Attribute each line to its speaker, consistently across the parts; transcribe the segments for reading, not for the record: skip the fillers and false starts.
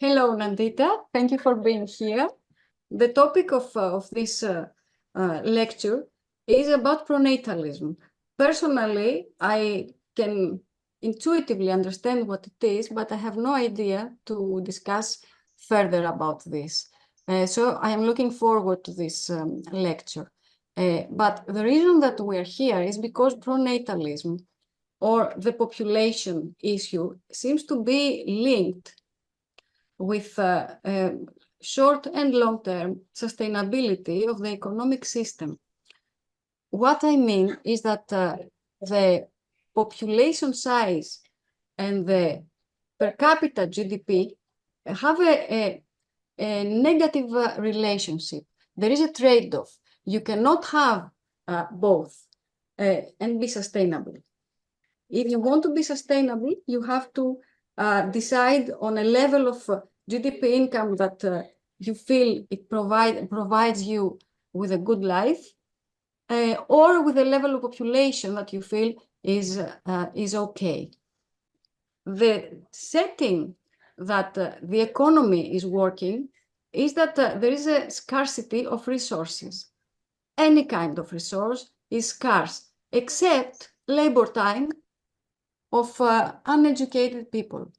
Speaker 1: Hello, Nandita. Thank you for being here. The topic of this lecture is about pronatalism. Personally, I can intuitively understand what it is, but I have no idea to discuss further about this. So I am looking forward to this lecture. But the reason that we're here is because pronatalism, or the population issue, seems to be linked with short and long-term sustainability of the economic system. What I mean is that the population size and the per capita GDP have a negative relationship. There is a trade-off. You cannot have both and be sustainable. If you want to be sustainable, you have to decide on a level of GDP income that you feel it provides you with a good life, or with a level of population that you feel is okay. The setting that the economy is working is that there is a scarcity of resources. Any kind of resource is scarce, except labor time of uneducated people,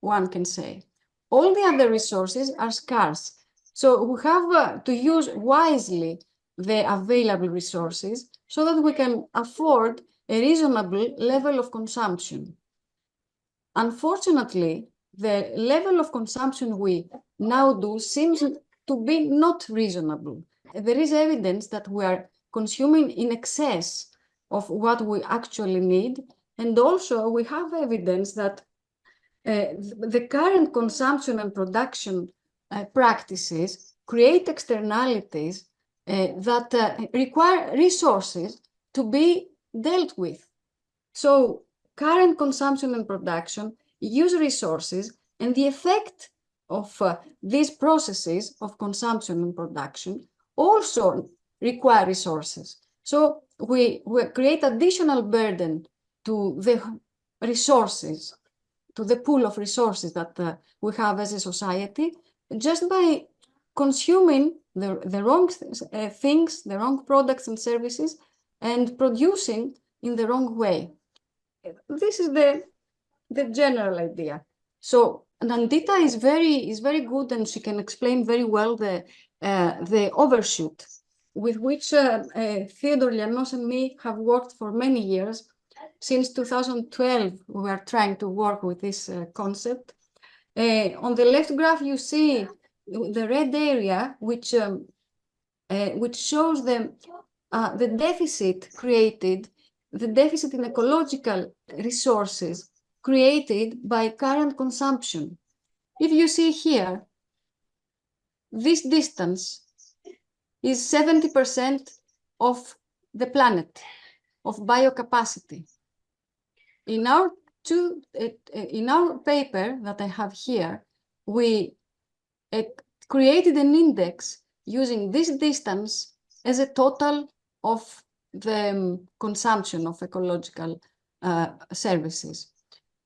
Speaker 1: one can say. All the other resources are scarce. So we have to use wisely the available resources so that we can afford a reasonable level of consumption. Unfortunately, the level of consumption we now do seems to be not reasonable. There is evidence that we are consuming in excess of what we actually need. And also, we have evidence that the current consumption and production practices create externalities that require resources to be dealt with. So current consumption and production use resources, and the effect of these processes of consumption and production also require resources. So we create additional burden to the resources, to the pool of resources that we have as a society, just by consuming the wrong things, the wrong products and services, and producing in the wrong way. This is the general idea. So Nandita is very good, and she can explain very well the overshoot with which Theodore Llanos and me have worked for many years. Since 2012, we are trying to work with this concept. On the left graph, you see the red area, which shows the deficit created, the deficit in ecological resources created by current consumption. If you see here, this distance is 70% of the planet, of biocapacity. In our paper that I have here, we created an index using this distance as a total of the consumption of ecological services.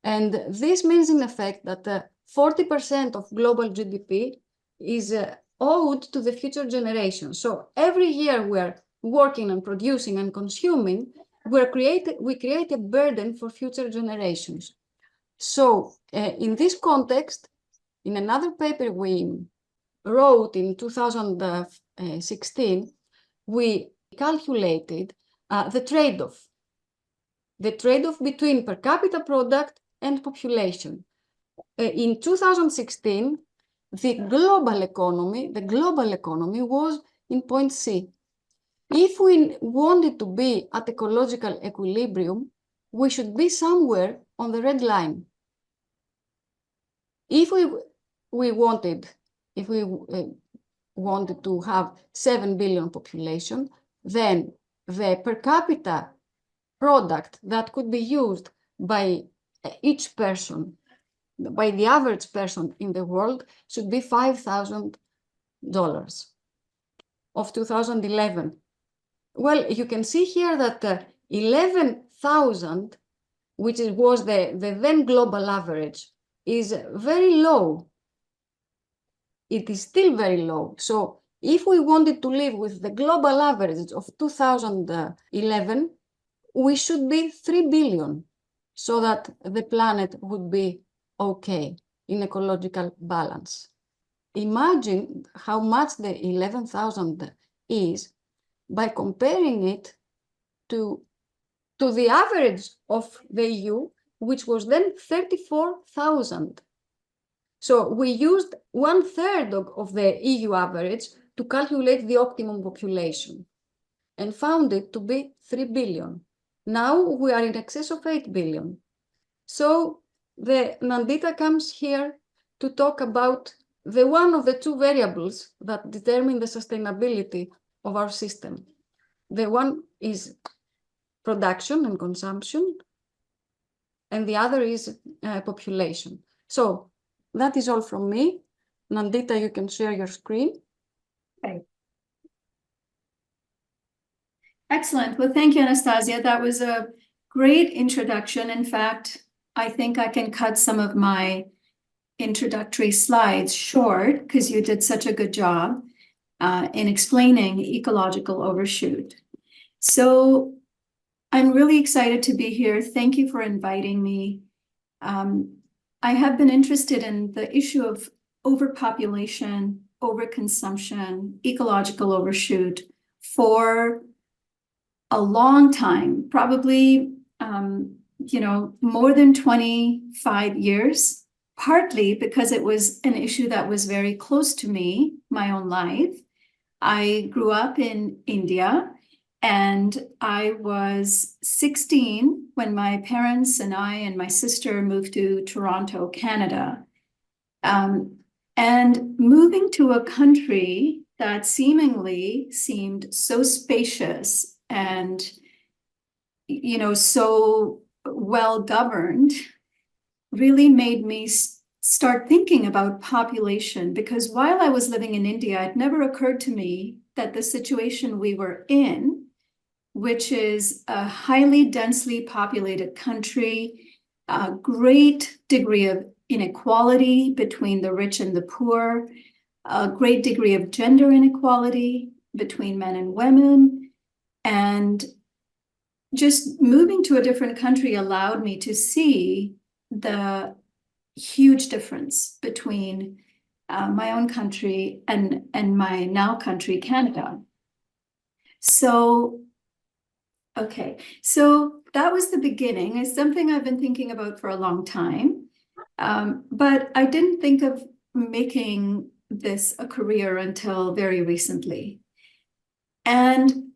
Speaker 1: And this means, in effect, that 40% of global GDP is owed to the future generations. So every year we're working and producing and consuming, we create a burden for future generations. So in this context, in another paper we wrote in 2016, we calculated the trade-off between per capita product and population. In 2016, the global economy was in point C. If we wanted to be at ecological equilibrium, we should be somewhere on the red line. If we wanted to have 7 billion population, then the per capita product that could be used by each person, by the average person in the world, should be $5,000 of 2011. Well, you can see here that 11,000, which was the then global average, is very low it is still very low. So if we wanted to live with the global average of 2011, we should be 3 billion so that the planet would be okay in ecological balance. Imagine how much the 11,000 is by comparing it to the average of the EU, which was then 34,000. So we used 1/3 of the EU average to calculate the optimum population and found it to be 3 billion. Now we are in excess of 8 billion. So the Nandita comes here to talk about the one of the two variables that determine the sustainability of our system. The one is production and consumption, and the other is population. So that is all from me. Nandita, you can share your screen.
Speaker 2: Okay. Excellent. Well, thank you, Anastasia. That was a great introduction. In fact, I think I can cut some of my introductory slides short because you did such a good job in explaining ecological overshoot. So I'm really excited to be here. Thank you for inviting me. I have been interested in the issue of overpopulation, overconsumption, ecological overshoot for a long time, probably, more than 25 years, partly because it was an issue that was very close to me, my own life. I grew up in India, and I was 16 when my parents and I and my sister moved to Toronto, Canada. And moving to a country that seemingly seemed so spacious and, so well governed really made me start thinking about population, because while I was living in India, it never occurred to me that the situation we were in, which is a highly densely populated country, a great degree of inequality between the rich and the poor, a great degree of gender inequality between men and women, and just moving to a different country allowed me to see the huge difference between my own country and my now country, Canada. So, okay, so that was the beginning. It's something I've been thinking about for a long time, but I didn't think of making this a career until very recently. And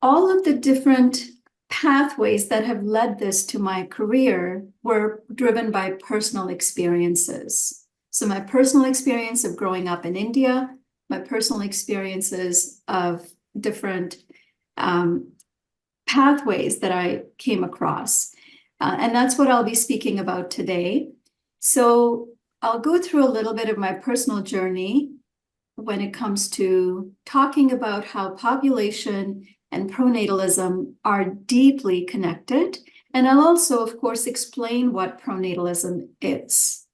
Speaker 2: all of the different pathways that have led this to my career were driven by personal experiences. So my personal experience of growing up in India, my personal experiences of different pathways that I came across. And that's what I'll be speaking about today. So I'll go through a little bit of my personal journey when it comes to talking about how population and pronatalism are deeply connected. And I'll also, of course, explain what pronatalism is.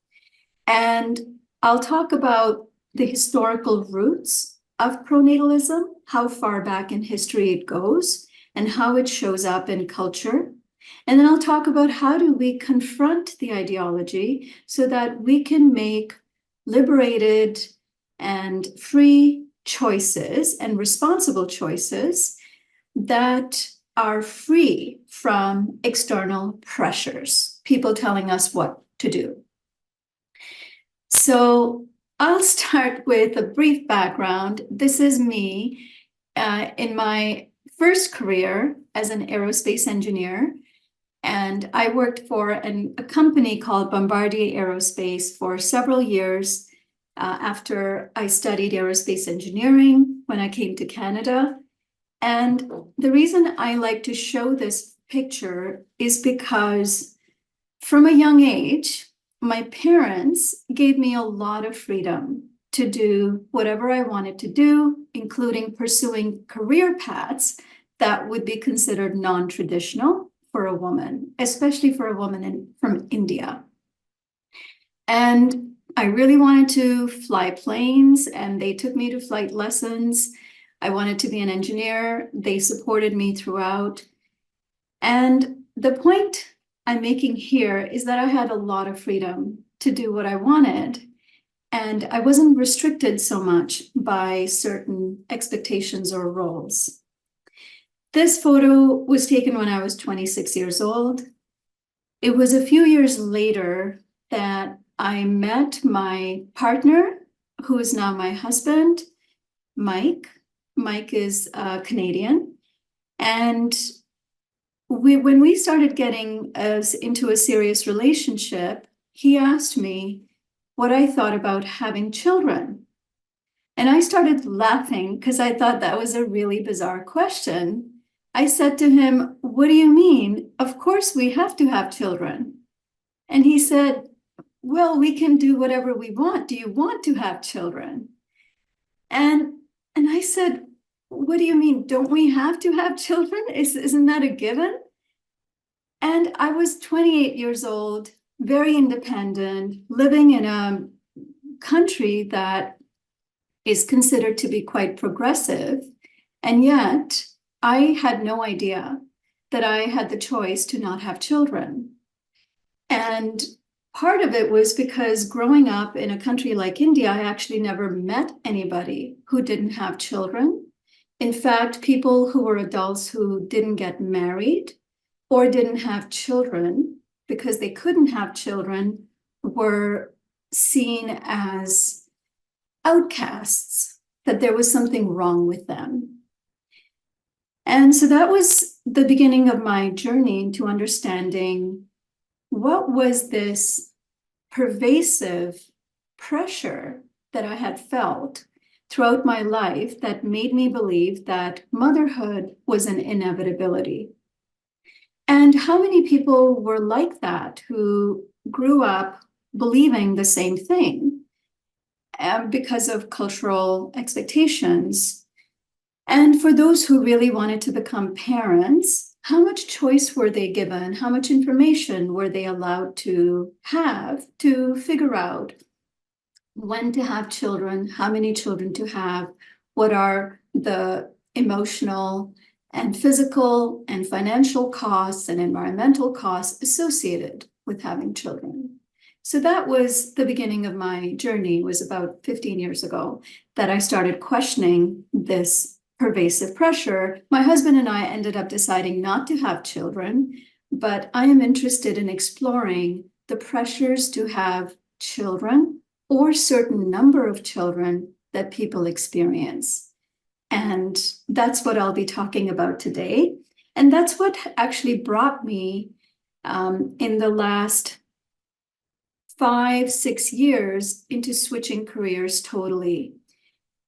Speaker 2: And I'll talk about the historical roots of pronatalism, how far back in history it goes, and how it shows up in culture. And then I'll talk about how do we confront the ideology so that we can make liberated and free choices and responsible choices that are free from external pressures, people telling us what to do. So I'll start with a brief background. This is me in my first career as an aerospace engineer. And I worked for a company called Bombardier Aerospace for several years after I studied aerospace engineering when I came to Canada. And the reason I like to show this picture is because from a young age, my parents gave me a lot of freedom to do whatever I wanted to do, including pursuing career paths that would be considered non-traditional for a woman, especially for a woman from India. And I really wanted to fly planes, and they took me to flight lessons. I wanted to be an engineer. They supported me throughout. And the point I'm making here is that I had a lot of freedom to do what I wanted. And I wasn't restricted so much by certain expectations or roles. This photo was taken when I was 26 years old. It was a few years later that I met my partner, who is now my husband, Mike. Mike is Canadian. And when we started getting into a serious relationship, he asked me what I thought about having children. And I started laughing because I thought that was a really bizarre question. I said to him, "What do you mean? Of course we have to have children." And he said, "Well, we can do whatever we want. Do you want to have children?" And I said, "What do you mean? Don't we have to have children? Isn't that a given?" And I was 28 years old, very independent, living in a country that is considered to be quite progressive. And yet I had no idea that I had the choice to not have children. And part of it was because growing up in a country like India, I actually never met anybody who didn't have children. In fact, people who were adults who didn't get married or didn't have children because they couldn't have children were seen as outcasts, that there was something wrong with them. And so that was the beginning of my journey into understanding what was this pervasive pressure that I had felt throughout my life that made me believe that motherhood was an inevitability. And how many people were like that who grew up believing the same thing because of cultural expectations. And for those who really wanted to become parents, how much choice were they given? How much information were they allowed to have to figure out when to have children, how many children to have, what are the emotional and physical and financial costs and environmental costs associated with having children? So that was the beginning of my journey, was about 15 years ago that I started questioning this pervasive pressure. My husband and I ended up deciding not to have children, but I am interested in exploring the pressures to have children or certain number of children that people experience. And that's what I'll be talking about today. And that's what actually brought me in the last 5-6 years into switching careers totally.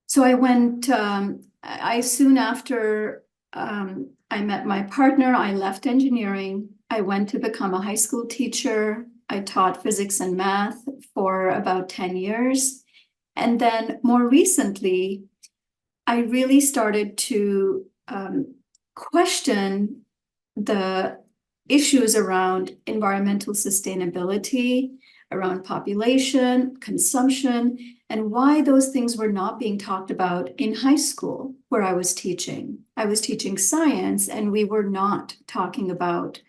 Speaker 2: So I went, soon after I met my partner, I left engineering. I went to become a high school teacher. I taught physics and math for about 10 years. And then more recently, I really started to question the issues around environmental sustainability, around population, consumption, and why those things were not being talked about in high school where I was teaching. I was teaching science, and we were not talking about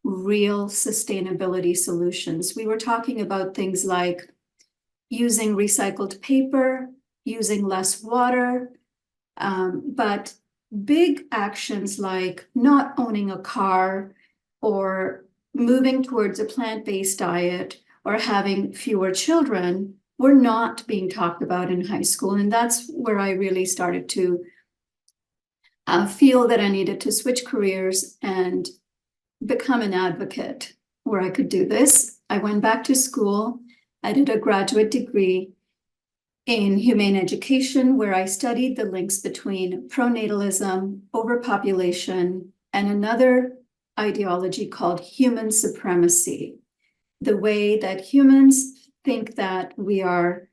Speaker 2: real sustainability solutions. We were talking about things like using recycled paper, using less water, but big actions like not owning a car or moving towards a plant-based diet or having fewer children were not being talked about in high school. And that's where I really started to feel that I needed to switch careers and become an advocate where I could do this. I went back to school. I did a graduate degree in humane education, where I studied the links between pronatalism, overpopulation, and another ideology called human supremacy. The way that humans think that we are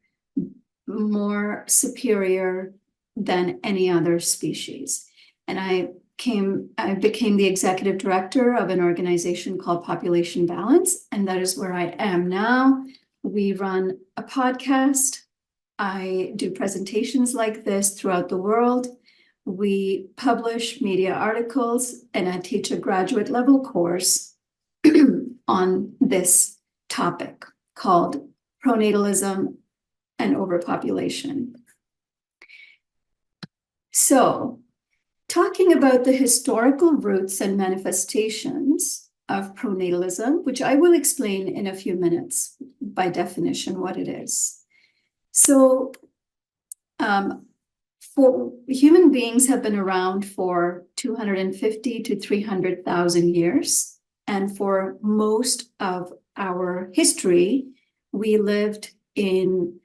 Speaker 2: more superior than any other species. And I became the executive director of an organization called Population Balance, and that is where I am now, We run a podcast. I do presentations like this throughout the world. We publish media articles, and I teach a graduate level course on this topic called Pronatalism and Overpopulation. So, talking about the historical roots and manifestations of pronatalism, which I will explain in a few minutes by definition what it is. So, for human beings have been around for 250 to 300,000 years. And for most of our history, we lived in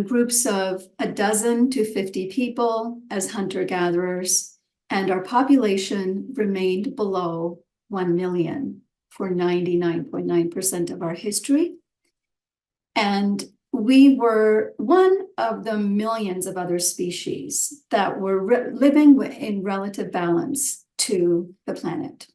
Speaker 2: groups of a dozen to 50 people as hunter-gatherers, and our population remained below 1 million for 99.9% of our history. And we were one of the millions of other species that were living in relative balance to the planet.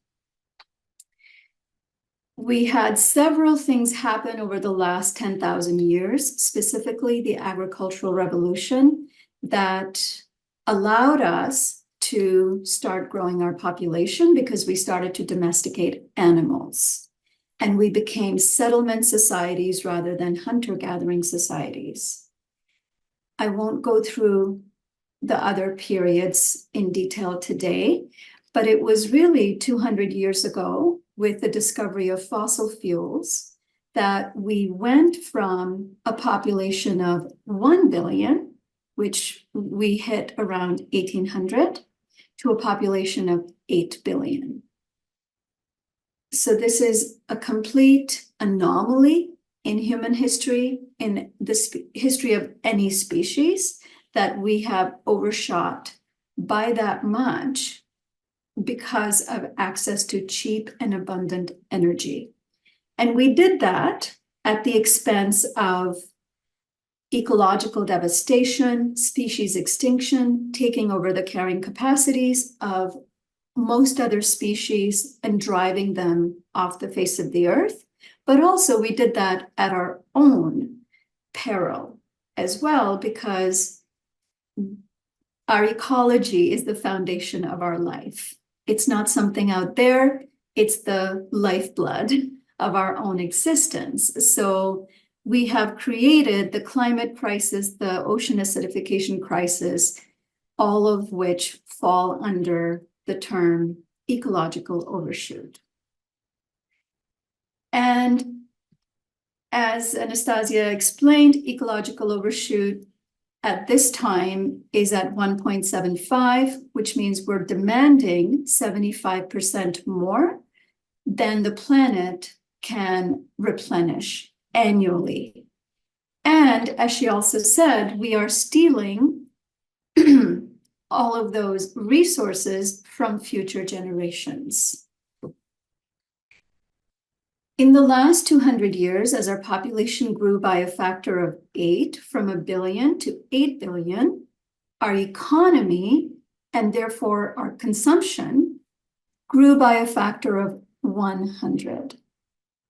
Speaker 2: We had several things happen over the last 10,000 years, specifically the agricultural revolution, that allowed us to start growing our population because we started to domesticate animals. And we became settlement societies rather than hunter-gathering societies. I won't go through the other periods in detail today, but it was really 200 years ago with the discovery of fossil fuels that we went from a population of 1 billion, which we hit around 1800, to a population of 8 billion. So this is a complete anomaly in human history, in the history of any species, that we have overshot by that much because of access to cheap and abundant energy. And we did that at the expense of ecological devastation, species extinction, taking over the carrying capacities of most other species and driving them off the face of the earth. But also we did that at our own peril as well, because our ecology is the foundation of our life. It's not something out there, it's the lifeblood of our own existence. So we have created the climate crisis, the ocean acidification crisis, all of which fall under the term ecological overshoot. And as Anastasia explained, ecological overshoot at this time is at 1.75, which means we're demanding 75% more than the planet can replenish annually. And as she also said, we are stealing all of those resources from future generations. In the last 200 years, as our population grew by a factor of 8, from 1 billion to 8 billion, our economy, and therefore our consumption, grew by a factor of 100.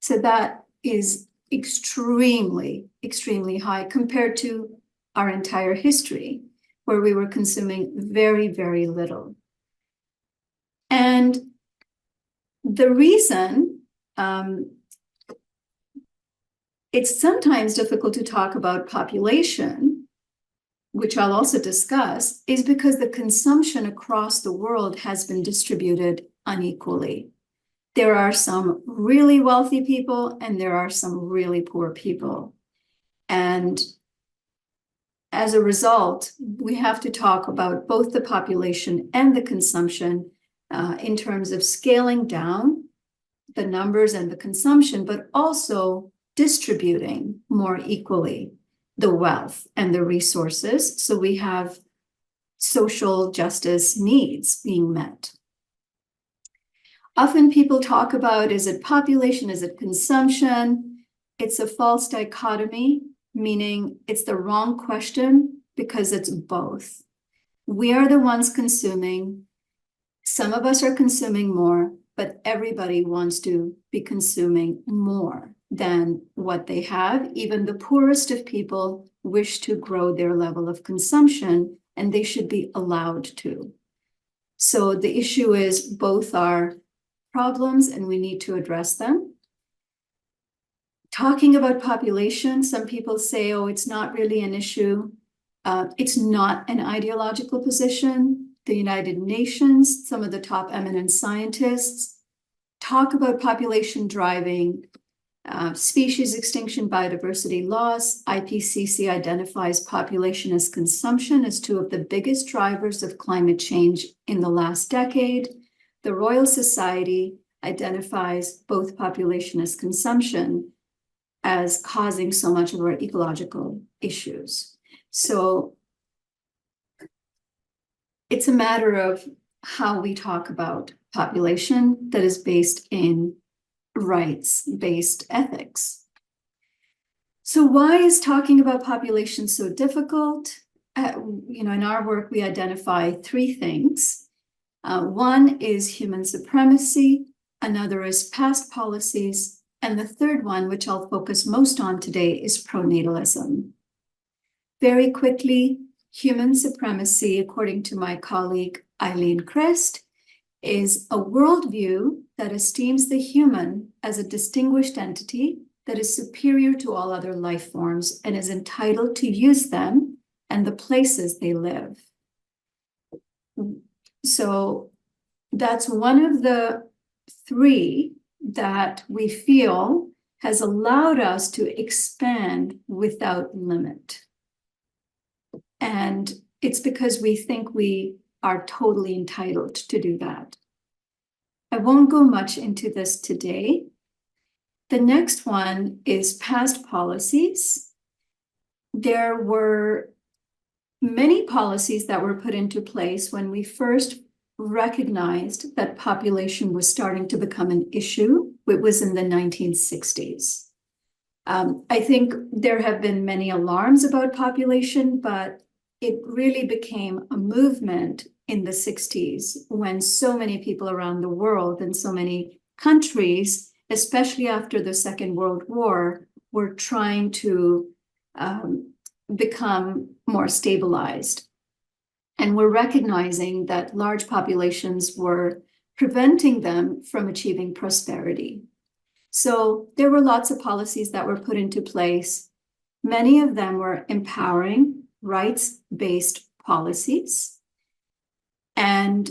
Speaker 2: So that is extremely, extremely high compared to our entire history, where we were consuming very, very little. And the reason it's sometimes difficult to talk about population, which I'll also discuss, is because the consumption across the world has been distributed unequally. There are some really wealthy people and there are some really poor people. And as a result, we have to talk about both the population and the consumption in terms of scaling down the numbers and the consumption, but also distributing more equally the wealth and the resources, so we have social justice needs being met. Often people talk about, is it population, is it consumption? It's a false dichotomy, meaning it's the wrong question because it's both. We are the ones consuming. Some of us are consuming more, but everybody wants to be consuming more than what they have. Even the poorest of people wish to grow their level of consumption, and they should be allowed to. So the issue is both are problems and we need to address them. Talking about population, some people say, oh, it's not really an issue. It's not an ideological position. The United Nations, some of the top eminent scientists talk about population driving, species extinction, biodiversity loss. IPCC identifies population as consumption as two of the biggest drivers of climate change in the last decade. The Royal Society identifies both population as consumption as causing so much of our ecological issues. So it's a matter of how we talk about population that is based in rights-based ethics. So why is talking about population so difficult? In our work, we identify three things. One is human supremacy, another is past policies, and the third one, which I'll focus most on today, is pronatalism. Very quickly, human supremacy, according to my colleague Eileen Christ, is a worldview that esteems the human as a distinguished entity that is superior to all other life forms and is entitled to use them and the places they live. So that's one of the three that we feel has allowed us to expand without limit. And it's because we think we are totally entitled to do that. I won't go much into this today. The next one is past policies. There were many policies that were put into place when we first recognized that population was starting to become an issue. It was in the 1960s. I think there have been many alarms about population, but it really became a movement in the 60s when so many people around the world and so many countries, especially after the Second World War, were trying to become more stabilized. And we're recognizing that large populations were preventing them from achieving prosperity. So there were lots of policies that were put into place. Many of them were empowering, rights-based policies. And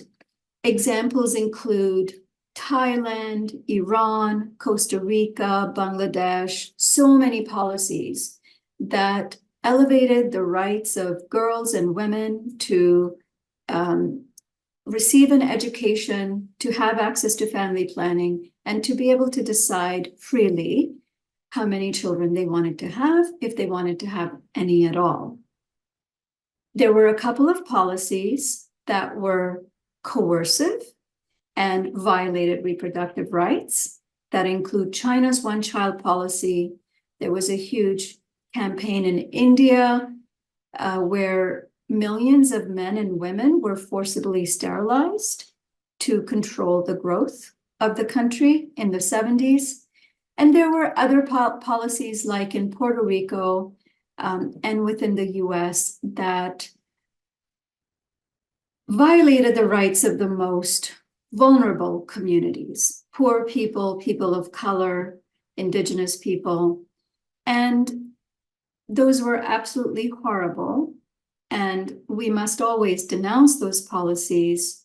Speaker 2: examples include Thailand, Iran, Costa Rica, Bangladesh, so many policies that elevated the rights of girls and women to receive an education, to have access to family planning, and to be able to decide freely how many children they wanted to have, if they wanted to have any at all. There were a couple of policies that were coercive and violated reproductive rights that include China's one-child policy. There was a huge campaign in India where millions of men and women were forcibly sterilized to control the growth of the country in the 70s. And there were other policies like in Puerto Rico and within the US that violated the rights of the most vulnerable communities, poor people, people of color, indigenous people. And those were absolutely horrible. And we must always denounce those policies.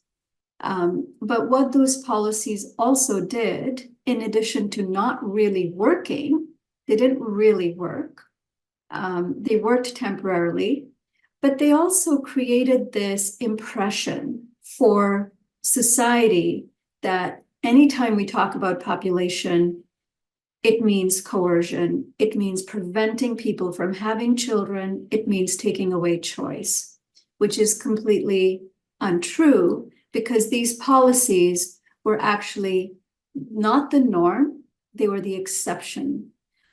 Speaker 2: But what those policies also did, in addition to not really working, they didn't really work. They worked temporarily, but they also created this impression for society that anytime we talk about population, it means coercion. It means preventing people from having children. It means taking away choice, which is completely untrue because these policies were actually not the norm. They were the exception.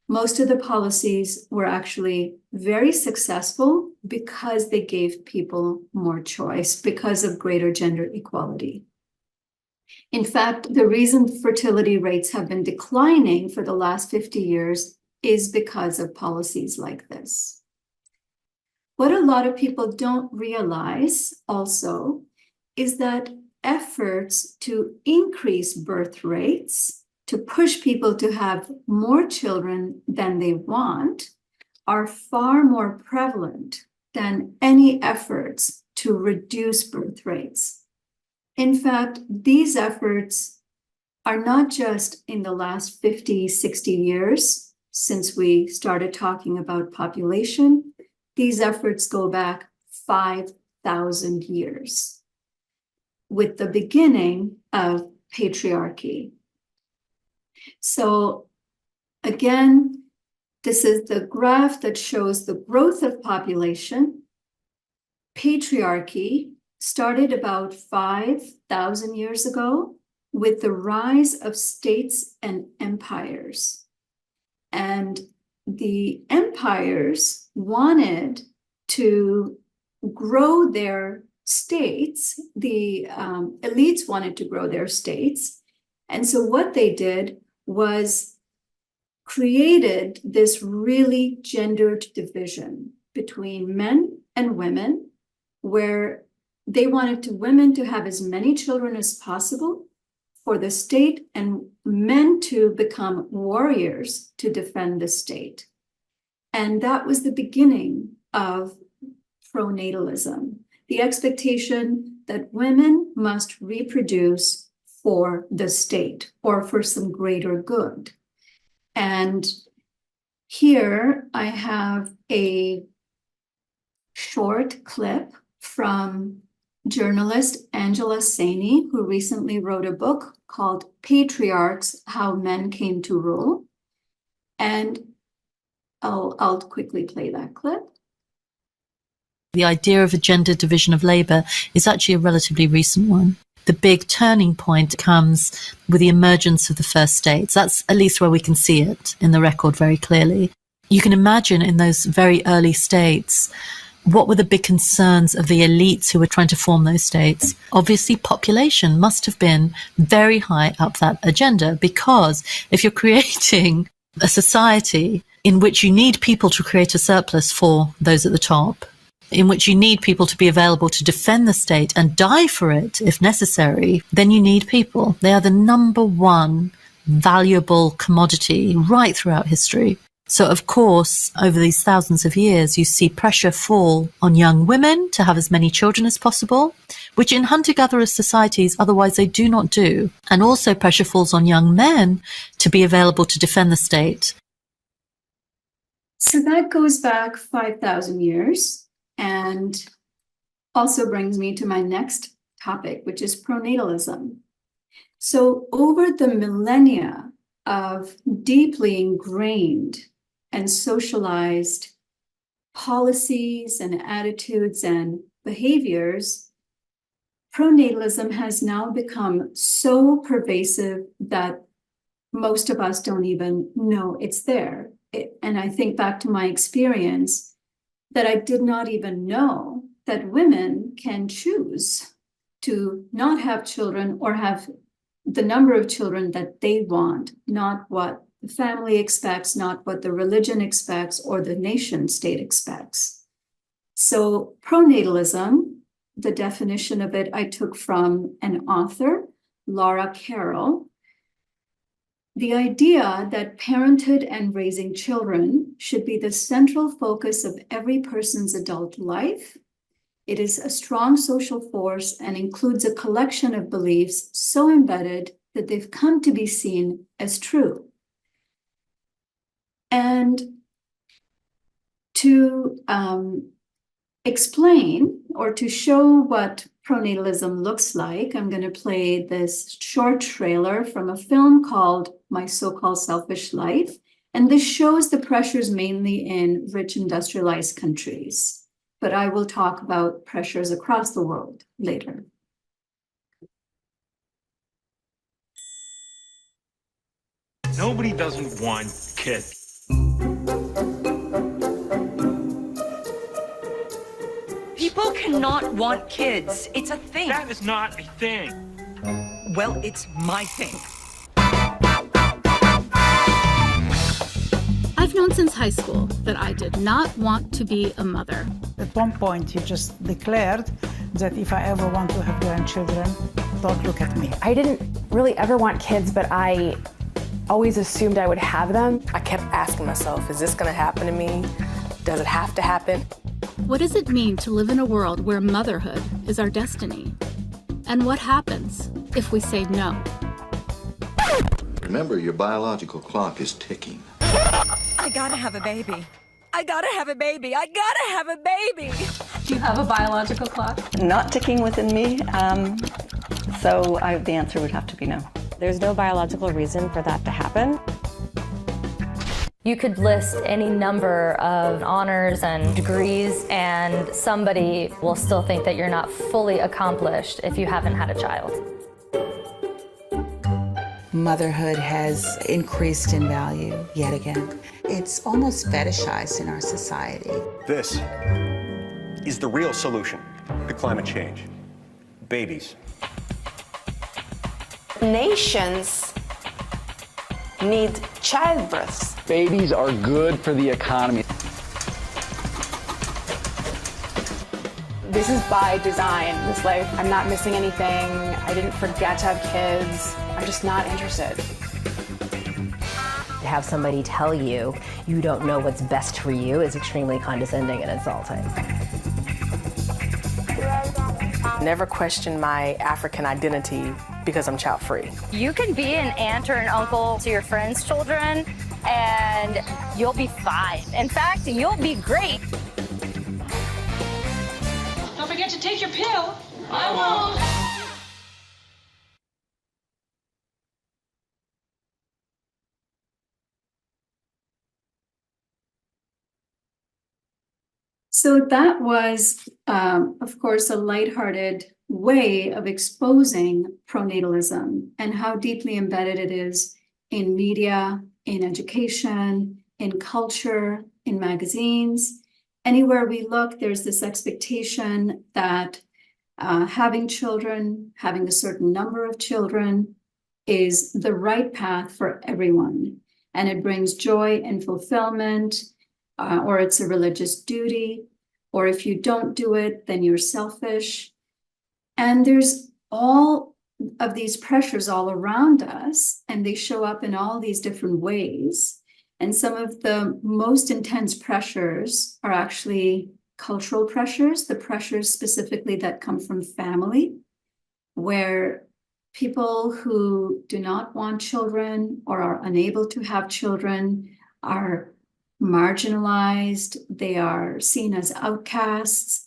Speaker 2: Most of the policies were actually very successful because they gave people more choice, because of greater gender equality. In fact, the reason fertility rates have been declining for the last 50 years is because of policies like this. What a lot of people don't realize also is that efforts to increase birth rates, to push people to have more children than they want, are far more prevalent than any efforts to reduce birth rates. In fact, these efforts are not just in the last 50, 60 years since we started talking about population. These efforts go back 5,000 years with the beginning of patriarchy. So again, this is the graph that shows the growth of population. Patriarchy started about 5,000 years ago with the rise of states and empires. And the empires wanted to grow their states, the elites wanted to grow their states. And so what they did was created this really gendered division between men and women, where they wanted women to have as many children as possible for the state and men to become warriors to defend the state. And that was the beginning of pronatalism, the expectation that women must reproduce for the state or for some greater good. And here I have a short clip from journalist Angela Saini, who recently wrote a book called Patriarchs: How Men Came to Rule. And I'll quickly play that clip.
Speaker 3: The idea of a gender division of labour is actually a relatively recent one. The big turning point comes with the emergence of the first states. That's at least where we can see it in the record very clearly. You can imagine in those very early states, what were the big concerns of the elites who were trying to form those states? Obviously, population must have been very high up that agenda, because if you're creating a society in which you need people to create a surplus for those at the top, in which you need people to be available to defend the state and die for it if necessary, then you need people. They are the number one valuable commodity right throughout history. So, of course, over these thousands of years, you see pressure fall on young women to have as many children as possible, which in hunter-gatherer societies, otherwise they do not do. And also pressure falls on young men to be available to defend the state.
Speaker 2: So that goes back 5,000 years and also brings me to my next topic, which is pronatalism. So over the millennia of deeply ingrained and socialized policies and attitudes and behaviors, pronatalism has now become so pervasive that most of us don't even know it's there. And I think back to my experience that I did not even know that women can choose to not have children or have the number of children that they want, not what the family expects, not what the religion expects or the nation state expects. So pronatalism, the definition of it I took from an author, Laura Carroll. The idea that parenthood and raising children should be the central focus of every person's adult life. It is a strong social force and includes a collection of beliefs so embedded that they've come to be seen as true. And to explain or to show what pronatalism looks like, I'm going to play this short trailer from a film called My So-Called Selfish Life. And this shows the pressures mainly in rich industrialized countries. But I will talk about pressures across the world later.
Speaker 4: Nobody doesn't want kids.
Speaker 5: People cannot want kids. It's a thing.
Speaker 4: That is not a thing.
Speaker 5: Well, it's my thing.
Speaker 6: I've known since high school that I did not want to be a mother.
Speaker 7: At one point, you just declared that if I ever want to have grandchildren, don't look at me.
Speaker 8: I didn't really ever want kids, but I always assumed I would have them.
Speaker 9: I kept asking myself, is this gonna happen to me? Does it have to happen?
Speaker 6: What does it mean to live in a world where motherhood is our destiny? And what happens if we say no?
Speaker 10: Remember, your biological clock is ticking.
Speaker 5: I gotta have a baby. I gotta have a baby. I gotta have a baby.
Speaker 11: Do you have a biological clock?
Speaker 12: Not ticking within me, so the answer would have to be no.
Speaker 13: There's no biological reason for that to happen.
Speaker 14: You could list any number of honors and degrees, and somebody will still think that you're not fully accomplished if you haven't had a child.
Speaker 15: Motherhood has increased in value yet again. It's almost fetishized in our society.
Speaker 16: This is the real solution to climate change. Babies.
Speaker 17: Nations need childbirth.
Speaker 18: Babies are good for the economy.
Speaker 8: This is by design, this life. I'm not missing anything. I didn't forget to have kids. I'm just not interested.
Speaker 13: To have somebody tell you you don't know what's best for you is extremely condescending and insulting.
Speaker 9: Never question my African identity because I'm child-free.
Speaker 14: You can be an aunt or an uncle to your friends' children, and you'll be fine. In fact, you'll be great.
Speaker 11: Don't forget to take your pill. I won't.
Speaker 2: So that was, of course, a lighthearted way of exposing pronatalism and how deeply embedded it is in media, in education, in culture, in magazines. Anywhere we look, there's this expectation that having children, having a certain number of children is the right path for everyone. And it brings joy and fulfillment, or it's a religious duty, or if you don't do it, then you're selfish. And there's all of these pressures all around us, and they show up in all these different ways. And some of the most intense pressures are actually cultural pressures, the pressures specifically that come from family, where people who do not want children or are unable to have children are marginalized, they are seen as outcasts.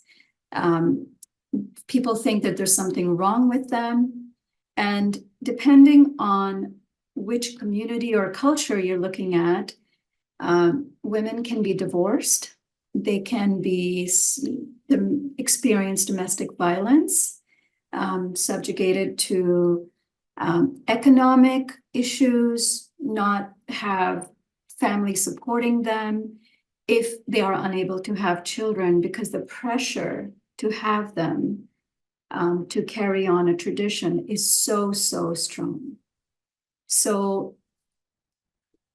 Speaker 2: People think that there's something wrong with them. And depending on which community or culture you're looking at, women can be divorced. They can be experience domestic violence, subjugated to economic issues, not have family supporting them if they are unable to have children, because the pressure to have them, to carry on a tradition is so strong. So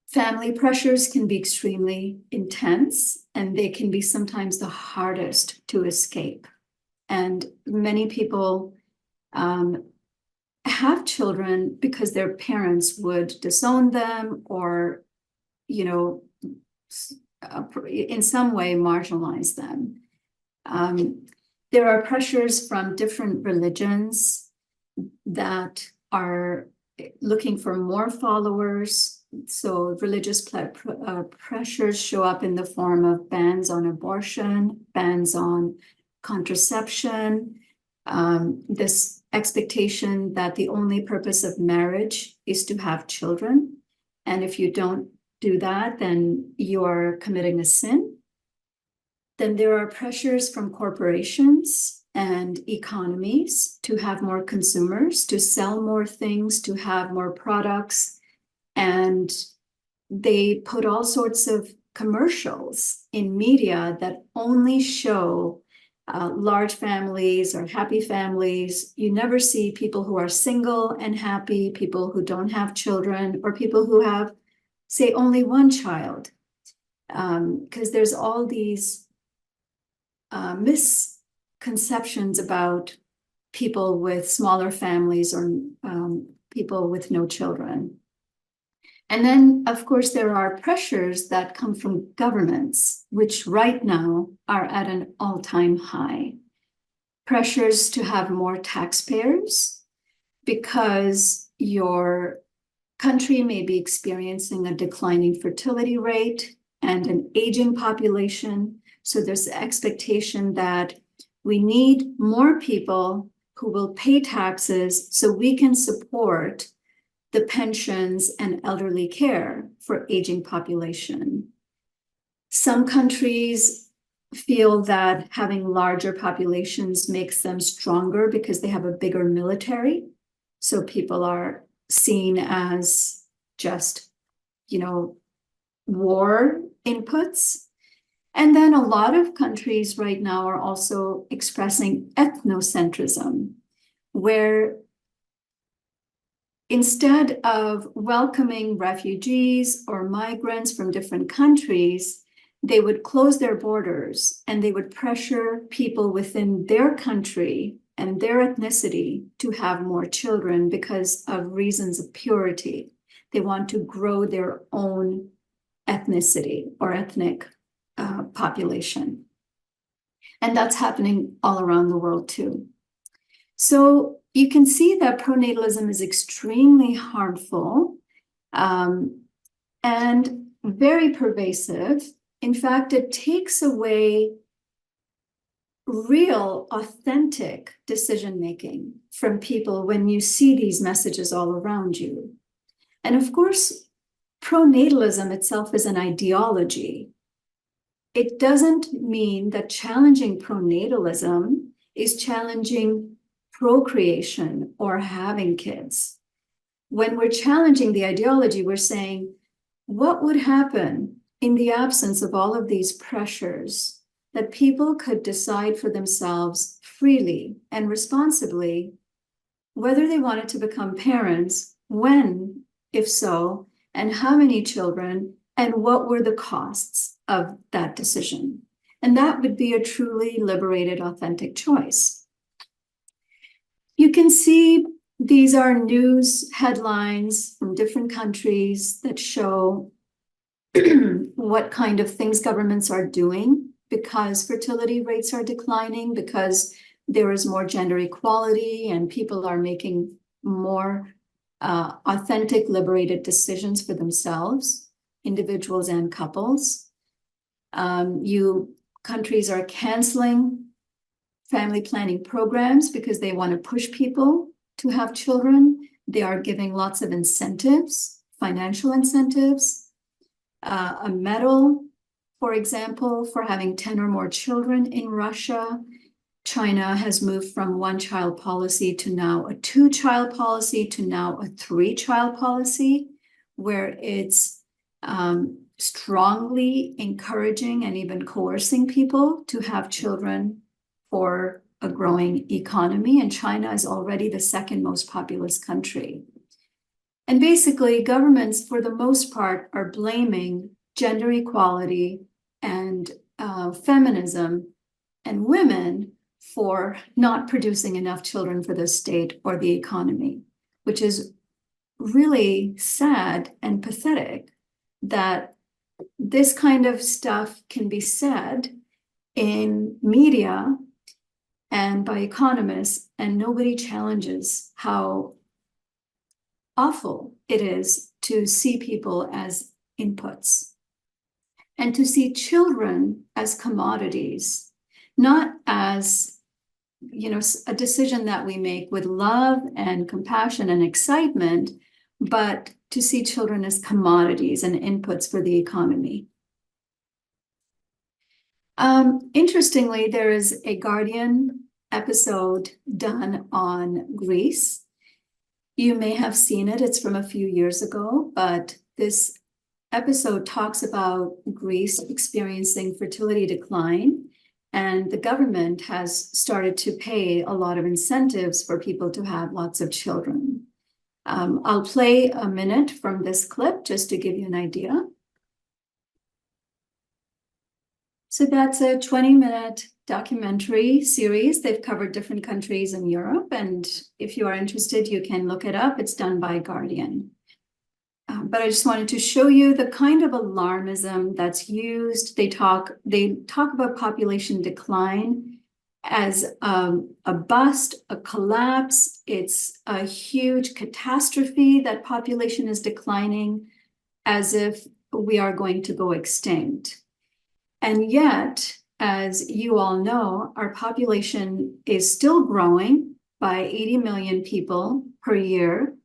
Speaker 2: family pressures can be extremely intense, and they can be sometimes the hardest to escape. And many people have children because their parents would disown them or, you know, in some way marginalize them. There are pressures from different religions that are looking for more followers. So religious pressures show up in the form of bans on abortion, bans on contraception, this expectation that the only purpose of marriage is to have children. And if you don't do that, then you're committing a sin. Then there are pressures from corporations and economies to have more consumers, to sell more things, to have more products. And they put all sorts of commercials in media that only show large families or happy families. You never see people who are single and happy, people who don't have children, or people who have, say, only one child. Because there's all these misconceptions about people with smaller families or people with no children. And then, of course, there are pressures that come from governments, which right now are at an all-time high. Pressures to have more taxpayers because your country may be experiencing a declining fertility rate and an aging population. So there's the expectation that we need more people who will pay taxes so we can support the pensions and elderly care for aging population. Some countries feel that having larger populations makes them stronger because they have a bigger military. So people are seen as just, war inputs. And then a lot of countries right now are also expressing ethnocentrism, where instead of welcoming refugees or migrants from different countries, they would close their borders and they would pressure people within their country and their ethnicity to have more children because of reasons of purity. They want to grow their own ethnicity or ethnic population. And that's happening all around the world too. So you can see that pronatalism is extremely harmful and very pervasive. In fact, it takes away real, authentic decision-making from people when you see these messages all around you. And of course, pronatalism itself is an ideology. It doesn't mean that challenging pronatalism is challenging procreation or having kids. When we're challenging the ideology, we're saying, what would happen in the absence of all of these pressures that people could decide for themselves freely and responsibly whether they wanted to become parents, when, if so, and how many children, and what were the costs of that decision? And that would be a truly liberated, authentic choice. You can see these are news headlines from different countries that show what kind of things governments are doing because fertility rates are declining, because there is more gender equality and people are making more authentic, liberated decisions for themselves, individuals and couples. Countries are canceling family planning programs because they want to push people to have children. They are giving lots of incentives, financial incentives, a medal, for example, for having 10 or more children in Russia. China has moved from one-child policy to now a two-child policy to now a three-child policy, where it's strongly encouraging and even coercing people to have children for a growing economy. And China is already the second most populous country. And basically, governments, for the most part, are blaming gender equality and feminism and women for not producing enough children for the state or the economy, which is really sad and pathetic that this kind of stuff can be said in media and by economists, and nobody challenges how awful it is to see people as inputs and to see children as commodities, not as, a decision that we make with love and compassion and excitement, but to see children as commodities and inputs for the economy. Interestingly, there is a Guardian episode done on Greece. You may have seen it. It's from a few years ago, but this episode talks about Greece experiencing fertility decline And the government has started to pay a lot of incentives for people to have lots of children. I'll play a minute from this clip just to give you an idea. So that's a 20-minute documentary series. They've covered different countries in Europe. And if you are interested, you can look it up. It's done by Guardian. But I just wanted to show you the kind of alarmism that's used. They talk about population decline as a bust, a collapse. It's a huge catastrophe that population is declining, as if we are going to go extinct. And yet, as you all know, our population is still growing by 80 million people per year,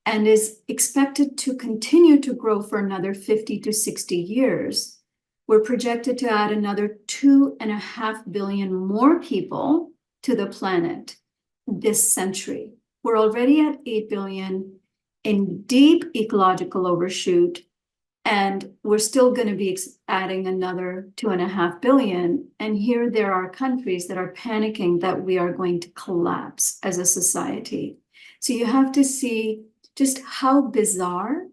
Speaker 2: and is expected to continue to grow for another 50 to 60 years. We're projected to add another 2.5 billion more people to the planet this century. We're already at 8 billion in deep ecological overshoot, and we're still going to be adding another 2.5 billion. And here there are countries that are panicking that we are going to collapse as a society. So you have to see just how bizarre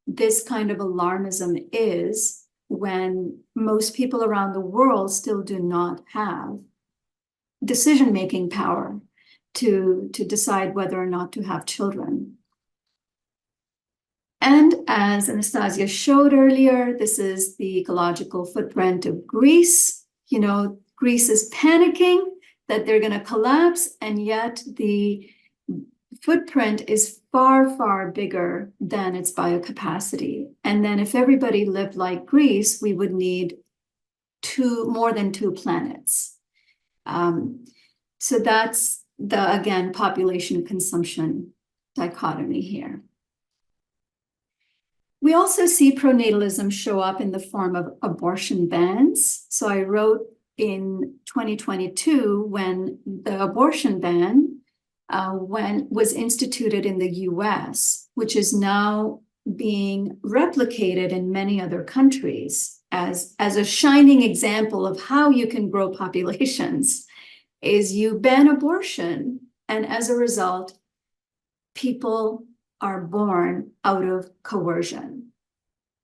Speaker 2: this kind of alarmism is when most people around the world still do not have decision-making power to decide whether or not to have children. And as Anastasia showed earlier, this is the ecological footprint of Greece. You know, Greece is panicking that they're going to collapse, and yet the footprint is far, far bigger than its biocapacity. And then if everybody lived like Greece, we would need more than 2 planets. So that's the, again, population consumption dichotomy here. We also see pronatalism show up in the form of abortion bans. So I wrote in 2022, when the abortion ban was instituted in the US, which is now being replicated in many other countries as a shining example of how you can grow populations, is you ban abortion, and as a result, people are born out of coercion,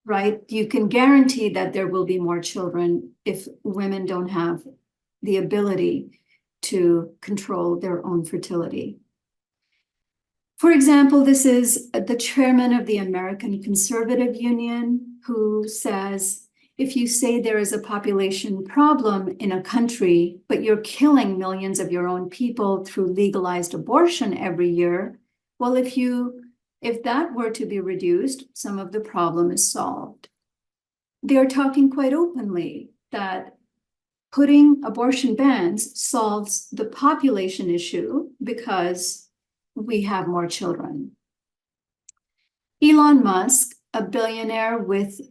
Speaker 2: right? You can guarantee that there will be more children if women don't have the ability to control their own fertility. For example, this is the chairman of the American Conservative Union, who says, if you say there is a population problem in a country, but you're killing millions of your own people through legalized abortion every year, well, if that were to be reduced, some of the problem is solved. They are talking quite openly that putting abortion bans solves the population issue because we have more children. Elon Musk, a billionaire with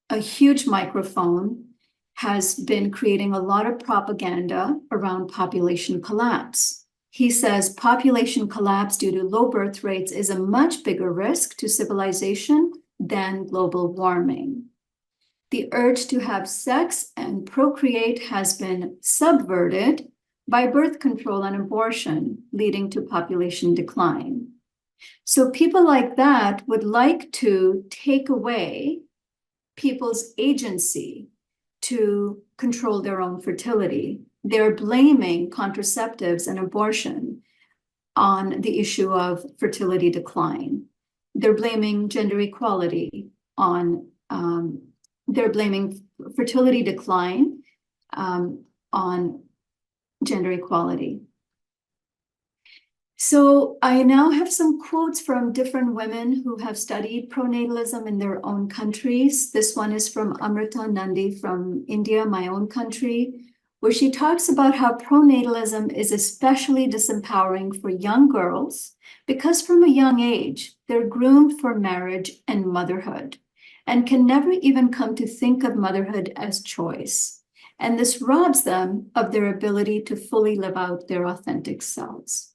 Speaker 2: a huge microphone, has been creating a lot of propaganda around population collapse. He says population collapse due to low birth rates is a much bigger risk to civilization than global warming. The urge to have sex and procreate has been subverted by birth control and abortion, leading to population decline. So people like that would like to take away people's agency to control their own fertility. They're blaming contraceptives and abortion on the issue of fertility decline. They're blaming gender equality on they're blaming fertility decline on gender equality. So I now have some quotes from different women who have studied pronatalism in their own countries. This one is from Amrita Nandi from India, my own country, where she talks about how pronatalism is especially disempowering for young girls because from a young age, they're groomed for marriage and motherhood, and can never even come to think of motherhood as choice. And this robs them of their ability to fully live out their authentic selves.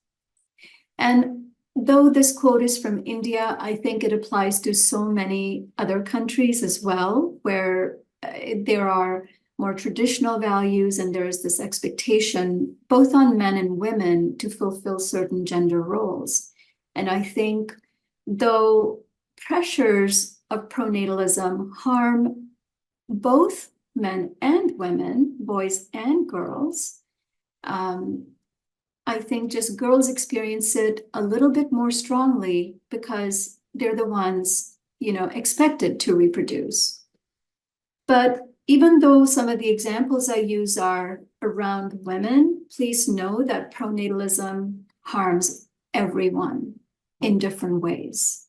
Speaker 2: And though this quote is from India, I think it applies to so many other countries as well, where there are more traditional values, and there is this expectation both on men and women to fulfill certain gender roles. And I think though pressures of pronatalism harm both men and women, boys and girls, I think just girls experience it a little bit more strongly because they're the ones, expected to reproduce. But even though some of the examples I use are around women, please know that pronatalism harms everyone in different ways.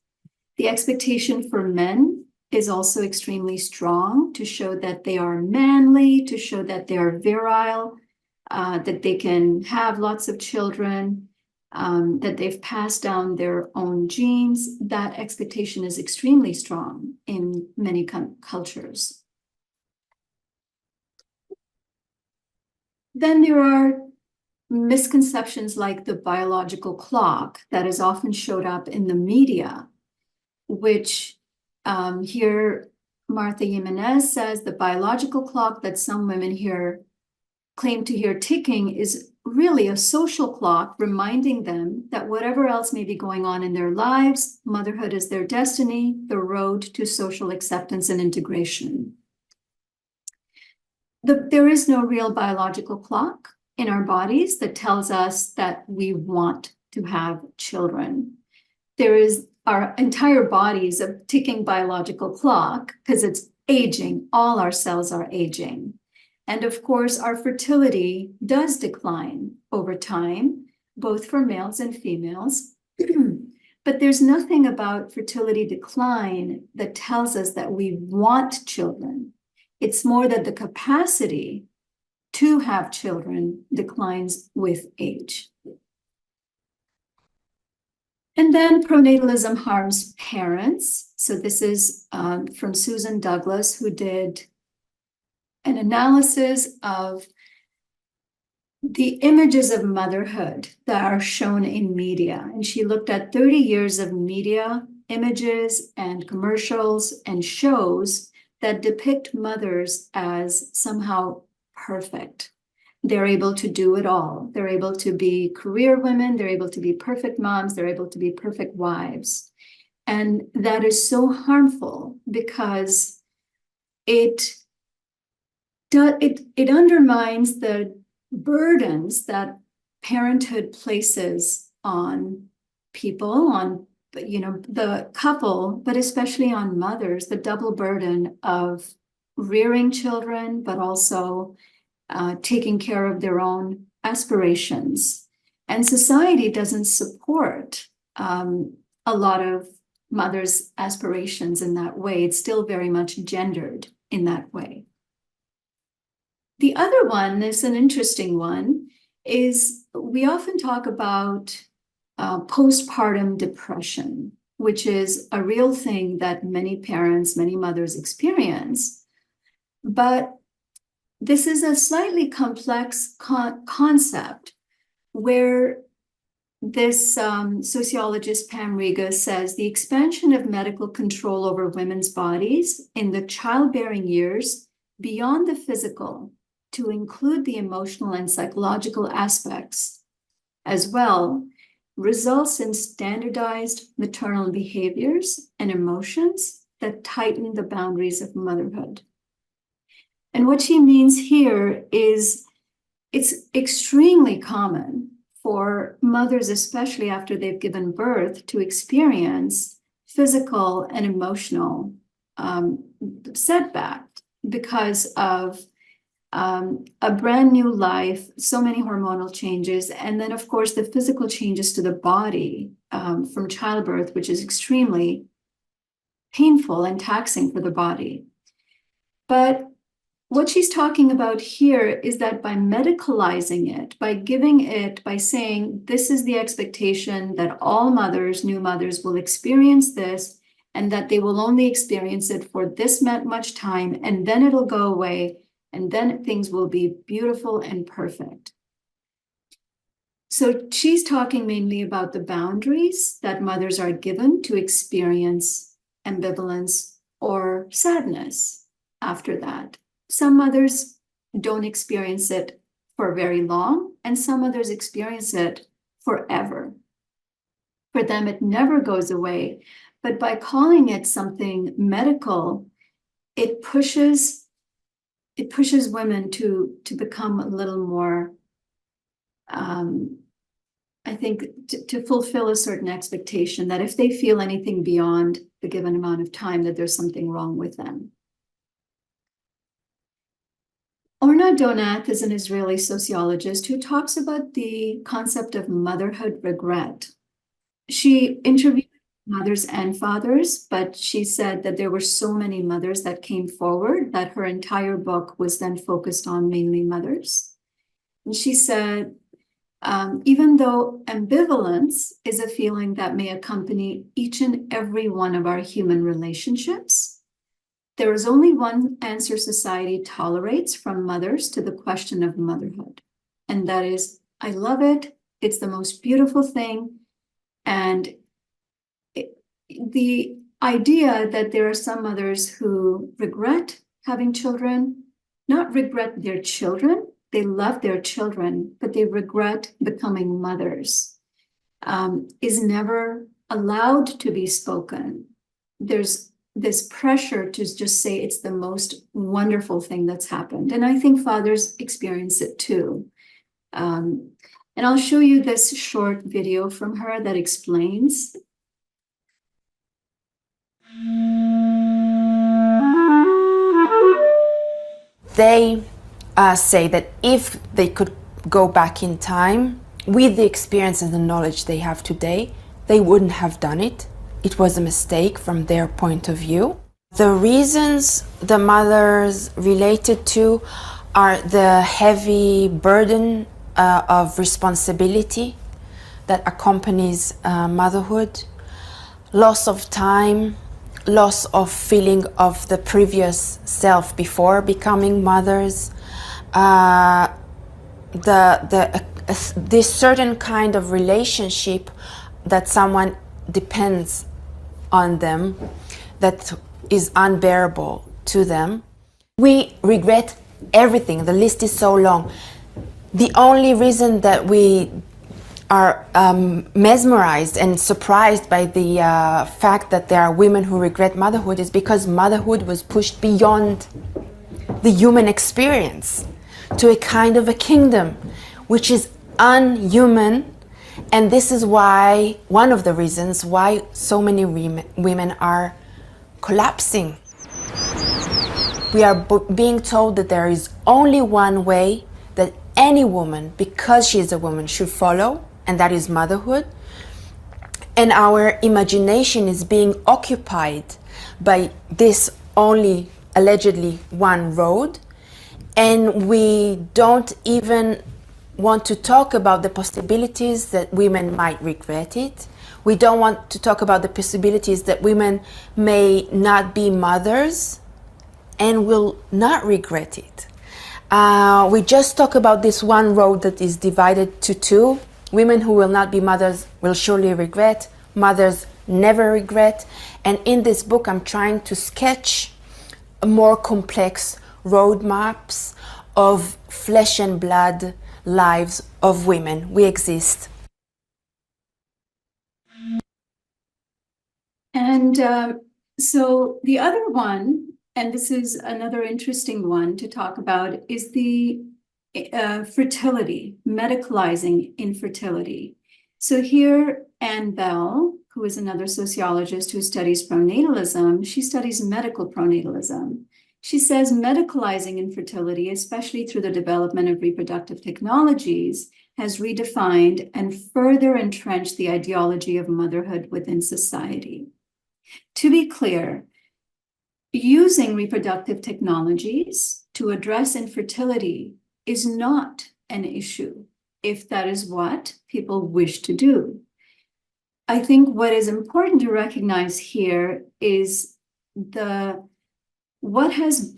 Speaker 2: The expectation for men is also extremely strong to show that they are manly, to show that they are virile, that they can have lots of children, that they've passed down their own genes. That expectation is extremely strong in many cultures. Then there are misconceptions like the biological clock that has often showed up in the media, which here Martha Jimenez says the biological clock that some women here claim to hear ticking is really a social clock reminding them that whatever else may be going on in their lives, motherhood is their destiny, the road to social acceptance and integration. There is no real biological clock in our bodies that tells us that we want to have children. There is our entire bodies a ticking biological clock because it's aging. All our cells are aging. And of course, our fertility does decline over time, both for males and females. But there's nothing about fertility decline that tells us that we want children. It's more that the capacity to have children declines with age. And then pronatalism harms parents. So this is from Susan Douglas, who did an analysis of the images of motherhood that are shown in media. And she looked at 30 years of media images and commercials and shows that depict mothers as somehow perfect. They're able to do it all. They're able to be career women. They're able to be perfect moms. They're able to be perfect wives. And that is so harmful because it undermines the burdens that parenthood places on people, on the couple, but especially on mothers, the double burden of rearing children, but also taking care of their own aspirations. And society doesn't support a lot of mothers' aspirations in that way. It's still very much gendered in that way. The other one is an interesting one, is we often talk about postpartum depression, which is a real thing that many parents, many mothers experience. But this is a slightly complex concept where this sociologist Pam Riga says the expansion of medical control over women's bodies in the childbearing years beyond the physical to include the emotional and psychological aspects as well results in standardized maternal behaviors and emotions that tighten the boundaries of motherhood. And what she means here is it's extremely common for mothers, especially after they've given birth, to experience physical and emotional setback because of a brand new life, so many hormonal changes, and then of course the physical changes to the body from childbirth, which is extremely painful and taxing for the body. But what she's talking about here is that by medicalizing it, by saying this is the expectation that all mothers, new mothers, will experience this, and that they will only experience it for this much time, and then it'll go away, and then things will be beautiful and perfect. So she's talking mainly about the boundaries that mothers are given to experience ambivalence or sadness after that. Some mothers don't experience it for very long, and some others experience it forever. For them, it never goes away. But by calling it something medical, it pushes women to become a little more, I think, to fulfill a certain expectation that if they feel anything beyond the given amount of time, that there's something wrong with them. Orna Donath is an Israeli sociologist who talks about the concept of motherhood regret. She interviewed mothers and fathers, but she said that there were so many mothers that came forward that her entire book was then focused on mainly mothers. And she said, even though ambivalence is a feeling that may accompany each and every one of our human relationships, there is only one answer society tolerates from mothers to the question of motherhood. And that is, I love it. It's the most beautiful thing. And the idea that there are some mothers who regret having children, not regret their children, they love their children, but they regret becoming mothers, is never allowed to be spoken. There's this pressure to just say it's the most wonderful thing that's happened. And I think fathers experience it too. And I'll show you this short video from her that explains.
Speaker 17: They say that if they could go back in time with the experience and the knowledge they have today, they wouldn't have done it. It was a mistake from their point of view. The reasons the mothers related to are the heavy burden of responsibility that accompanies motherhood, loss of time, loss of feeling of the previous self before becoming mothers, this certain kind of relationship that someone depends on them that is unbearable to them. We regret everything. The list is so long. The only reason that we are mesmerized and surprised by the fact that there are women who regret motherhood is because motherhood was pushed beyond the human experience to a kind of a kingdom, which is unhuman. And this is why, one of the reasons why so many women are collapsing. We are being told that there is only one way that any woman, because she is a woman, should follow, and that is motherhood. And our imagination is being occupied by this only allegedly one road. And we don't even want to talk about the possibilities that women might regret it. We don't want to talk about the possibilities that women may not be mothers and will not regret it. We just talk about this one road that is divided to two. Women who will not be mothers will surely regret. Mothers never regret. And in this book, I'm trying to sketch a more complex roadmaps of flesh and blood lives of women. We exist.
Speaker 2: And so the other one, and this is another interesting one to talk about, is the fertility, medicalizing infertility. So here, Anne Bell, who is another sociologist who studies pronatalism, she studies medical pronatalism. She says medicalizing infertility, especially through the development of reproductive technologies, has redefined and further entrenched the ideology of motherhood within society. To be clear, using reproductive technologies to address infertility is not an issue if that is what people wish to do. I think what is important to recognize here is what has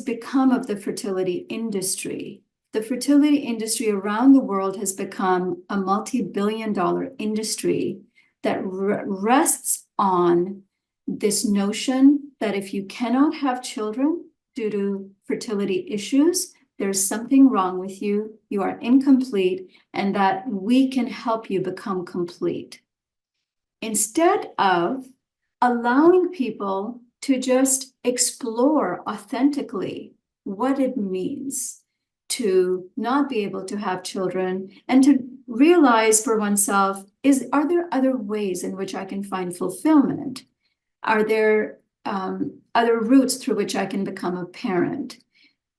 Speaker 2: become of the fertility industry. The fertility industry around the world has become a multi-billion-dollar industry that rests on this notion that if you cannot have children, due to fertility issues, there's something wrong with you, you are incomplete, and that we can help you become complete. Instead of allowing people to just explore authentically what it means to not be able to have children and to realize for oneself, are there other ways in which I can find fulfillment? Are there other routes through which I can become a parent?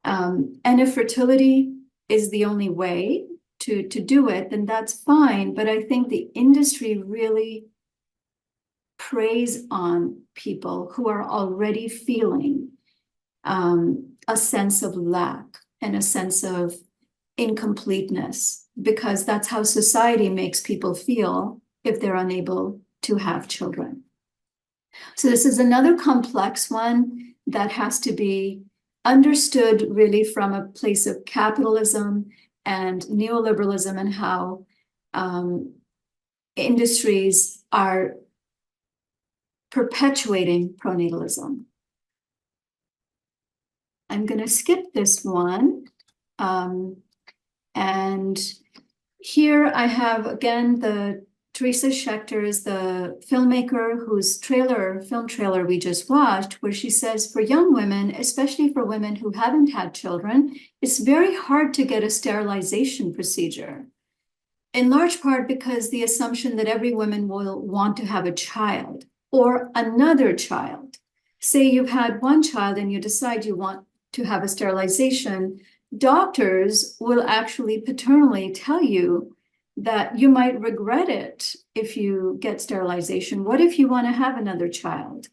Speaker 2: And if fertility is the only way to do it, then that's fine. But I think the industry really preys on people who are already feeling a sense of lack and a sense of incompleteness, because that's how society makes people feel if they're unable to have children. So this is another complex one that has to be understood really from a place of capitalism and neoliberalism, and how industries are perpetuating pronatalism. I'm going to skip this one. And here I have, again, Teresa Schechter is the filmmaker whose film trailer we just watched, where she says, for young women, especially for women who haven't had children, it's very hard to get a sterilization procedure. In large part because the assumption that every woman will want to have a child or another child. Say you've had one child and you decide you want to have a sterilization, doctors will actually paternally tell you that you might regret it if you get sterilization. What if you want to have another child?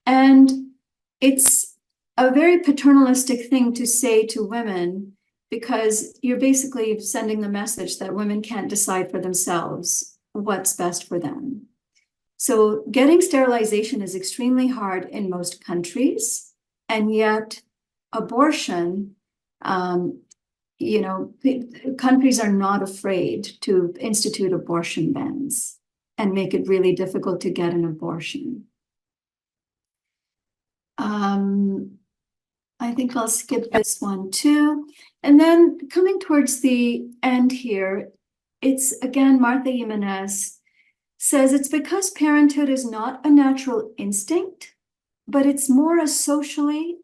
Speaker 2: And it's a very paternalistic thing to say to women, because you're basically sending the message that women can't decide for themselves what's best for them. So getting sterilization is extremely hard in most countries, and yet abortion, countries are not afraid to institute abortion bans and make it really difficult to get an abortion. I think I'll skip this one too. And then coming towards the end here, it's again, Martha Jimenez says it's because parenthood is not a natural instinct, but it's more a socially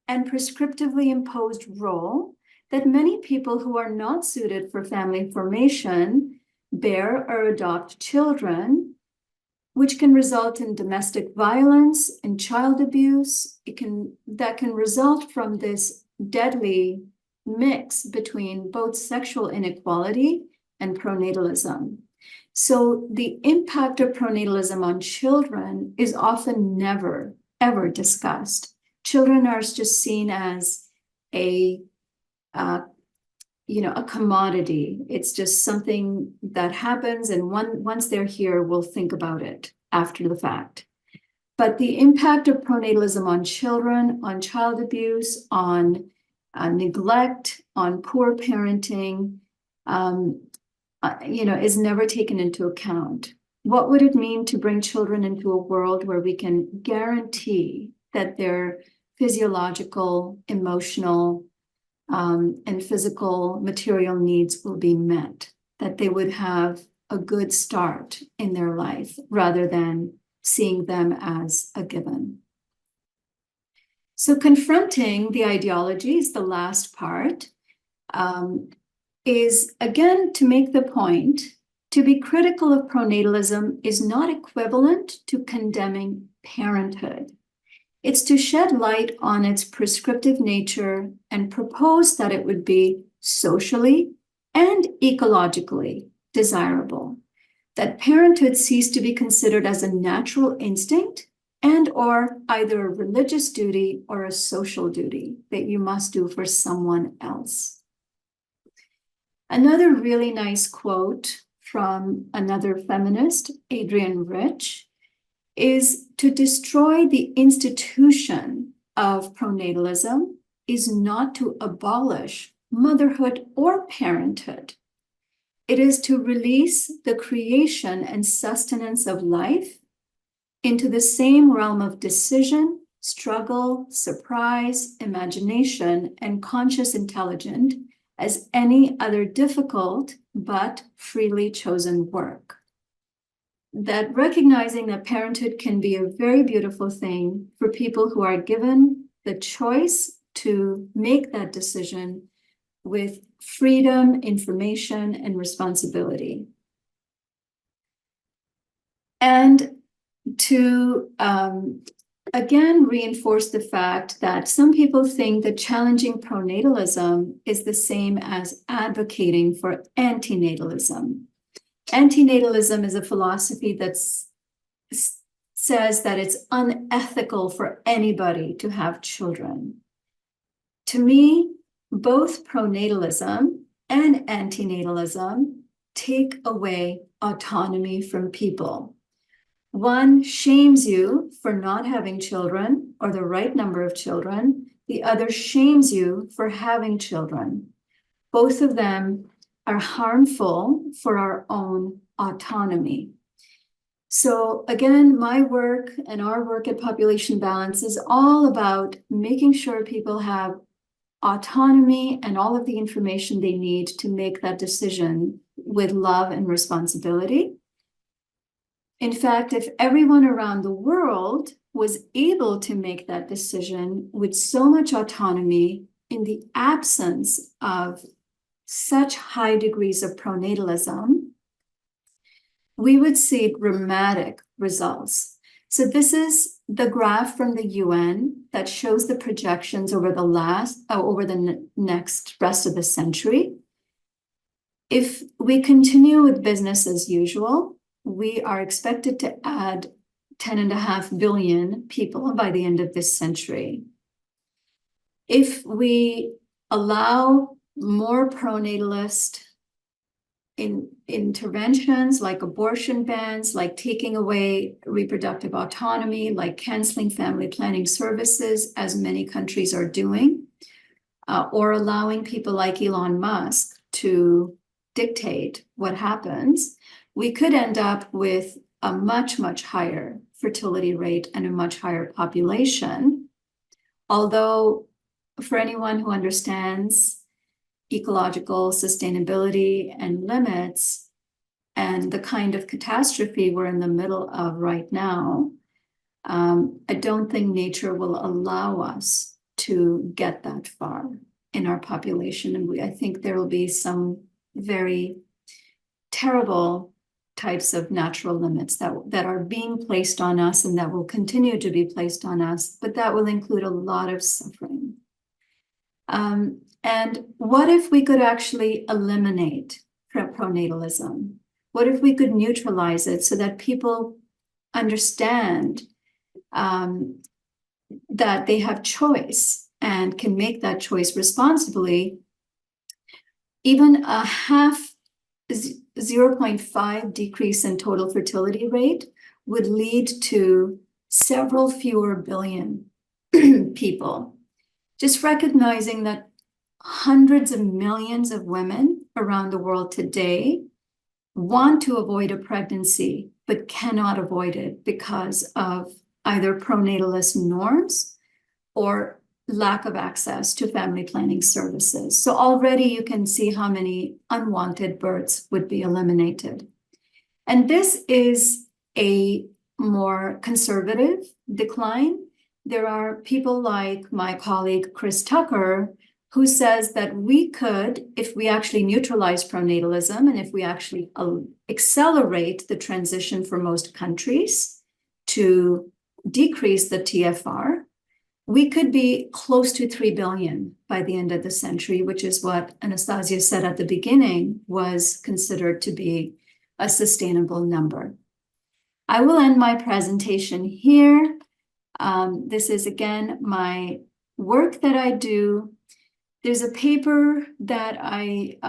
Speaker 2: and prescriptively imposed role that many people who are not suited for family formation bear or adopt children, which can result in domestic violence and child abuse. That can result from this deadly mix between both sexual inequality and pronatalism. So the impact of pronatalism on children is often never, ever discussed. Children are just seen as a commodity. It's just something that happens, and once they're here, we'll think about it after the fact. But the impact of pronatalism on children, on child abuse, on neglect, on poor parenting, is never taken into account. What would it mean to bring children into a world where we can guarantee that their physiological, emotional, and physical material needs will be met, that they would have a good start in their life rather than seeing them as a given? So confronting the ideology is the last part, is again to make the point, to be critical of pronatalism is not equivalent to condemning parenthood. It's to shed light on its prescriptive nature and propose that it would be socially and ecologically desirable, that parenthood cease to be considered as a natural instinct and or either a religious duty or a social duty that you must do for someone else. Another really nice quote from another feminist, Adrienne Rich, is to destroy the institution of pronatalism is not to abolish motherhood or parenthood. It is to release the creation and sustenance of life into the same realm of decision, struggle, surprise, imagination, and conscious intelligence as any other difficult but freely chosen work. That recognizing that parenthood can be a very beautiful thing for people who are given the choice to make that decision with freedom, information, and responsibility. And to again reinforce the fact that some people think that challenging pronatalism is the same as advocating for antinatalism. Antinatalism is a philosophy that says that it's unethical for anybody to have children. To me, both pronatalism and antinatalism take away autonomy from people. One shames you for not having children or the right number of children. The other shames you for having children. Both of them are harmful for our own autonomy. So again, my work and our work at Population Balance is all about making sure people have autonomy and all of the information they need to make that decision with love and responsibility. In fact, if everyone around the world was able to make that decision with so much autonomy in the absence of such high degrees of pronatalism, we would see dramatic results. So this is the graph from the UN that shows the projections over the next rest of the century. If we continue with business as usual, we are expected to add 10.5 billion people by the end of this century. If we allow more pronatalist interventions like abortion bans, like taking away reproductive autonomy, like canceling family planning services, as many countries are doing, or allowing people like Elon Musk to dictate what happens, we could end up with a much, much higher fertility rate and a much higher population. Although for anyone who understands ecological sustainability and limits and the kind of catastrophe we're in the middle of right now, I don't think nature will allow us to get that far in our population. And I think there will be some very terrible types of natural limits that are being placed on us and that will continue to be placed on us, but that will include a lot of suffering. And what if we could actually eliminate pronatalism? What if we could neutralize it so that people understand that they have choice and can make that choice responsibly? Even a 0.5 decrease in total fertility rate would lead to several fewer billion people. Just recognizing that hundreds of millions of women around the world today want to avoid a pregnancy, but cannot avoid it because of either pronatalist norms or lack of access to family planning services. So already you can see how many unwanted births would be eliminated. And this is a more conservative decline. There are people like my colleague Chris Tucker, who says that we could, if we actually neutralize pronatalism and if we actually accelerate the transition for most countries to decrease the TFR, we could be close to 3 billion by the end of the century, which is what Anastasia said at the beginning was considered to be a sustainable number. I will end my presentation here. This is, again, my work that I do. There's a paper that I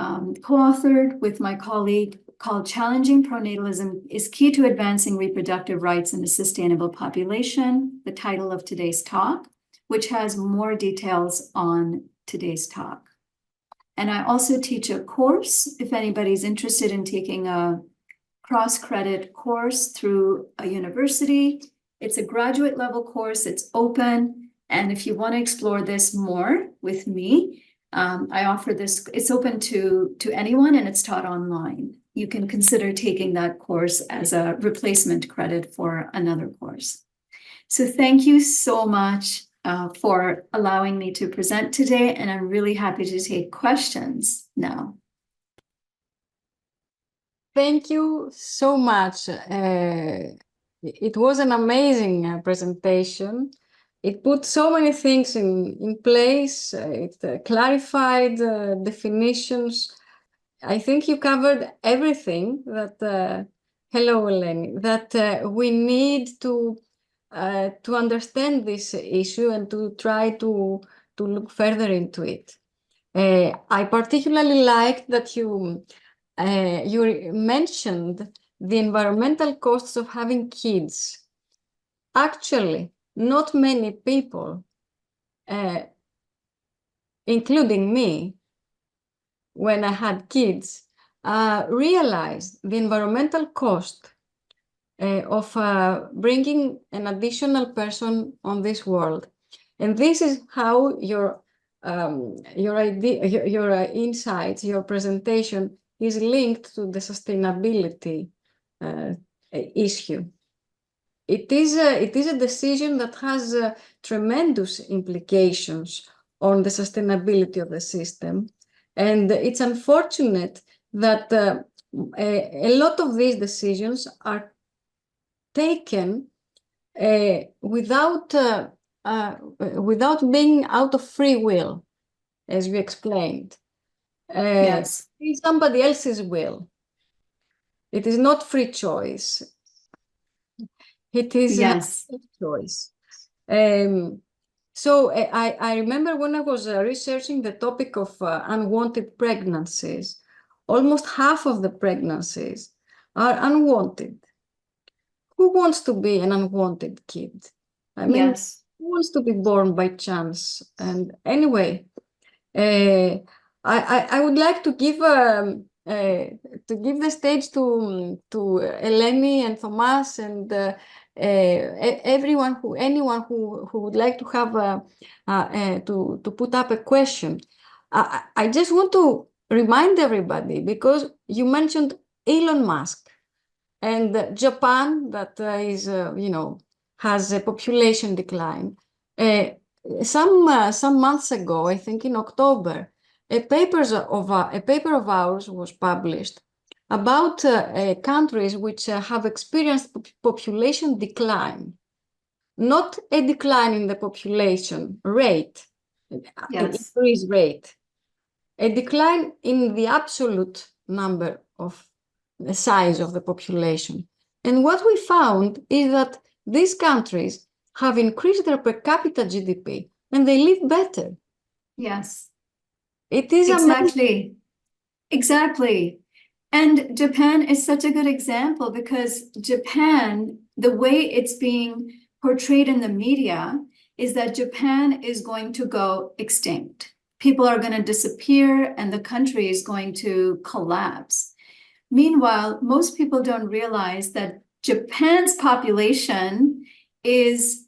Speaker 2: co-authored with my colleague called Challenging Pronatalism is Key to Advancing Reproductive Rights in a Sustainable Population, the title of today's talk, which has more details on today's talk. And I also teach a course, if anybody's interested in taking a cross-credit course through a university. It's a graduate level course. It's open. And if you want to explore this more with me, I offer this. It's open to anyone, and it's taught online. You can consider taking that course as a replacement credit for another course. So thank you so much for allowing me to present today, and I'm really happy to take questions now.
Speaker 1: Thank you so much. It was an amazing presentation. It put so many things in place. It clarified definitions. I think you covered everything that, hello, Eleni, that we need to understand this issue and to try to look further into it. I particularly liked that you mentioned the environmental costs of having kids. Actually, not many people, including me, when I had kids, realized the environmental cost of bringing an additional person on this world. And this is how your idea, your insights, your presentation is linked to the sustainability issue. It is a decision that has tremendous implications on the sustainability of the system. And it's unfortunate that a lot of these decisions are taken without being out of free will, as you explained.
Speaker 2: Yes.
Speaker 1: It's somebody else's will. It is not free choice. It is
Speaker 2: yes.
Speaker 1: a choice. So I remember when I was researching the topic of unwanted pregnancies, almost half of the pregnancies are unwanted. Who wants to be an unwanted kid? I mean,
Speaker 2: yes.
Speaker 1: Who wants to be born by chance? And anyway, I would like to give the stage to Eleni and Thomas and anyone who would like to have to put up a question. I just want to remind everybody, because you mentioned Elon Musk and Japan, that has a population decline. Some months ago, I think in October, a paper of ours was published about countries which have experienced population decline, not a decline in the population rate,
Speaker 2: yes.
Speaker 1: increase rate, a decline in the absolute number of the size of the population. And what we found is that these countries have increased their per capita GDP and they live better.
Speaker 2: Yes.
Speaker 1: It is
Speaker 2: exactly. Exactly. And Japan is such a good example, because Japan, the way it's being portrayed in the media is that Japan is going to go extinct. People are going to disappear and the country is going to collapse. Meanwhile, most people don't realize that Japan's population is,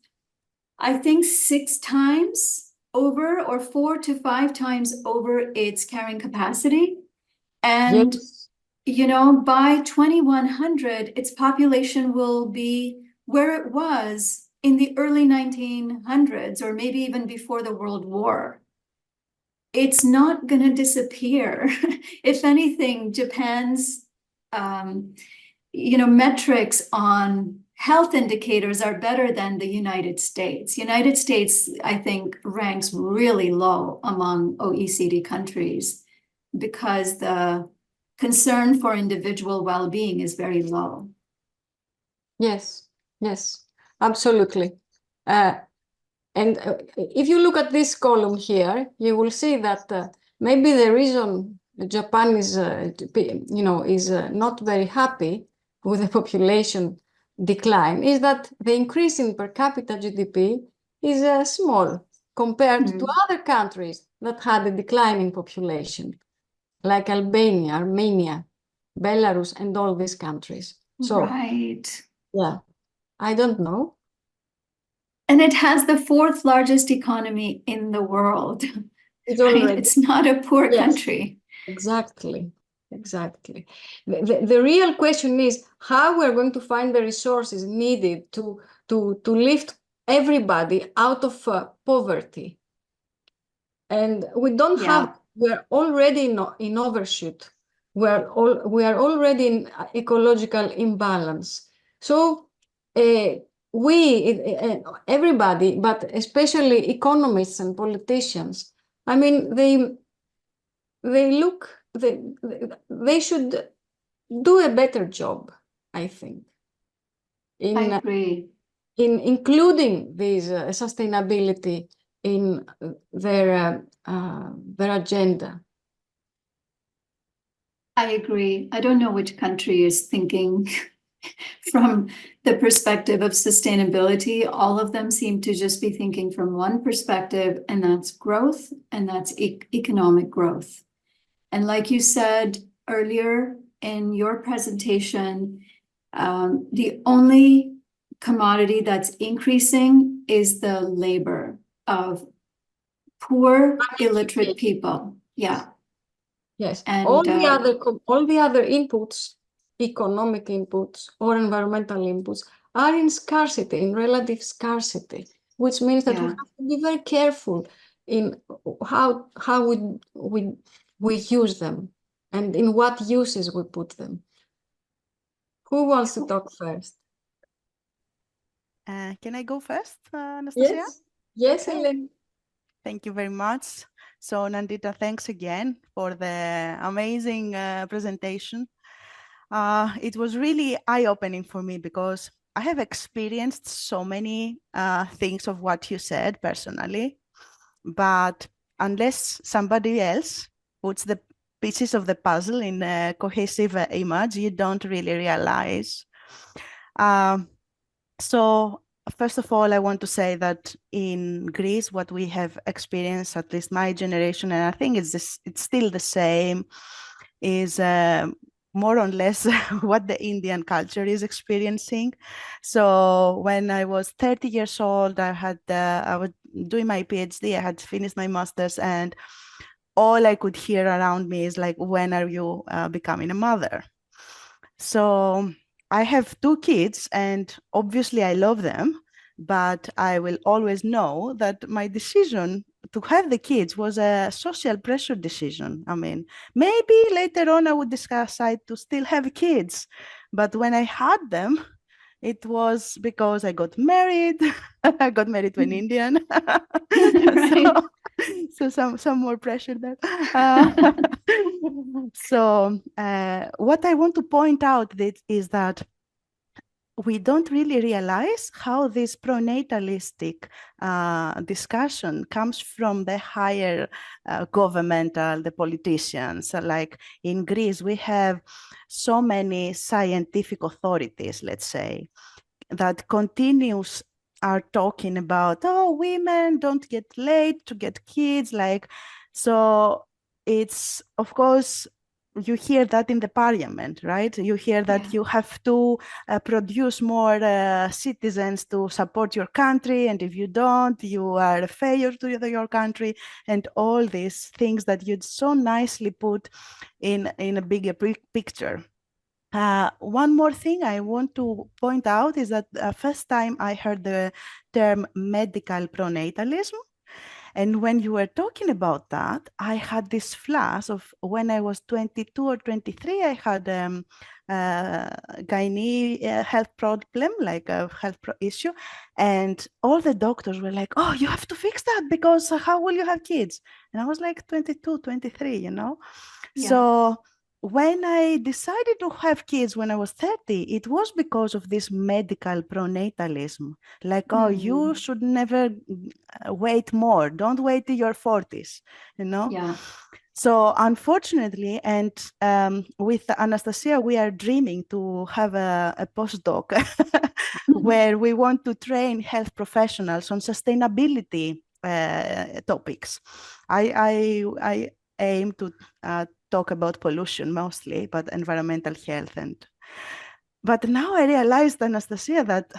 Speaker 2: I think, 6 times over, or 4 to 5 times over its carrying capacity. And, by 2100, its population will be where it was in the early 1900s, or maybe even before the World War. It's not going to disappear. If anything, Japan's metrics on health indicators are better than the United States. United States, I think, ranks really low among OECD countries because the concern for individual well-being is very low.
Speaker 1: Yes, absolutely. And if you look at this column here, you will see that maybe the reason Japan is, not very happy with the population decline is that the increase in per capita GDP is small compared to other countries that had a decline in population, like Albania, Armenia, Belarus, and all these countries. So,
Speaker 2: right.
Speaker 1: Yeah, I don't know.
Speaker 2: And it has the fourth largest economy in the world.
Speaker 1: It's
Speaker 2: Right?
Speaker 1: already.
Speaker 2: It's not a poor
Speaker 1: Yes.
Speaker 2: country.
Speaker 1: Exactly. Exactly. The real question is how we're going to find the resources needed to lift everybody out of poverty. And we don't have, we're already in overshoot. We are already in ecological imbalance. So everybody, but especially economists and politicians, I mean, they should do a better job, I think.
Speaker 2: I agree.
Speaker 1: In including these sustainability in their agenda.
Speaker 2: I agree. I don't know which country is thinking from the perspective of sustainability. All of them seem to just be thinking from one perspective, and that's growth, and that's economic growth. And like you said earlier in your presentation, the only commodity that's increasing is the labor of poor, illiterate people. Yeah.
Speaker 1: Yes.
Speaker 2: And
Speaker 1: all the other inputs, economic inputs or environmental inputs, are in scarcity, in relative scarcity, which means that we have to be very careful in how we use them and in what uses we put them. Who wants to talk first?
Speaker 19: Can I go first, Anastasia?
Speaker 1: Yes, Ellen.
Speaker 19: Thank you very much. So Nandita, thanks again for the amazing presentation. It was really eye-opening for me because I have experienced so many things of what you said personally, but unless somebody else puts the pieces of the puzzle in a cohesive image, you don't really realize. So first of all, I want to say that in Greece, what we have experienced, at least my generation, and I think it's still the same, is more or less what the Indian culture is experiencing. So when I was 30 years old, I was doing my PhD, I had finished my master's, and all I could hear around me is like, when are you becoming a mother? So I have 2 kids, and obviously I love them, but I will always know that my decision to have the kids was a social pressure decision. I mean, maybe later on I would decide to still have kids, but when I had them, it was because I got married. I got married to an Indian. So some more pressure there. So what I want to point out is that we don't really realize how this pronatalistic discussion comes from the higher governmental, the politicians. So like in Greece, we have so many scientific authorities, let's say, that continues are talking about, oh, women don't get late to get kids. Like, so it's, of course, you hear that in the parliament, right? You hear that you have to produce more citizens to support your country. And if you don't, you are a failure to your country. And all these things that you'd so nicely put in a bigger picture. One more thing I want to point out is that the first time I heard the term medical pronatalism. And when you were talking about that, I had this flash of when I was 22 or 23, I had gynae health problem, like a health issue. And all the doctors were like, oh, you have to fix that because how will you have kids? And I was like 22, 23, you know? Yeah. So when I decided to have kids when I was 30, it was because of this medical pronatalism. Like, oh, you should never wait more. Don't wait till your 40s, you know? Yeah. So unfortunately, and with Anastasia, we are dreaming to have a postdoc where we want to train health professionals on sustainability topics. I aim to talk about pollution mostly, but environmental health. But now I realized, Anastasia, that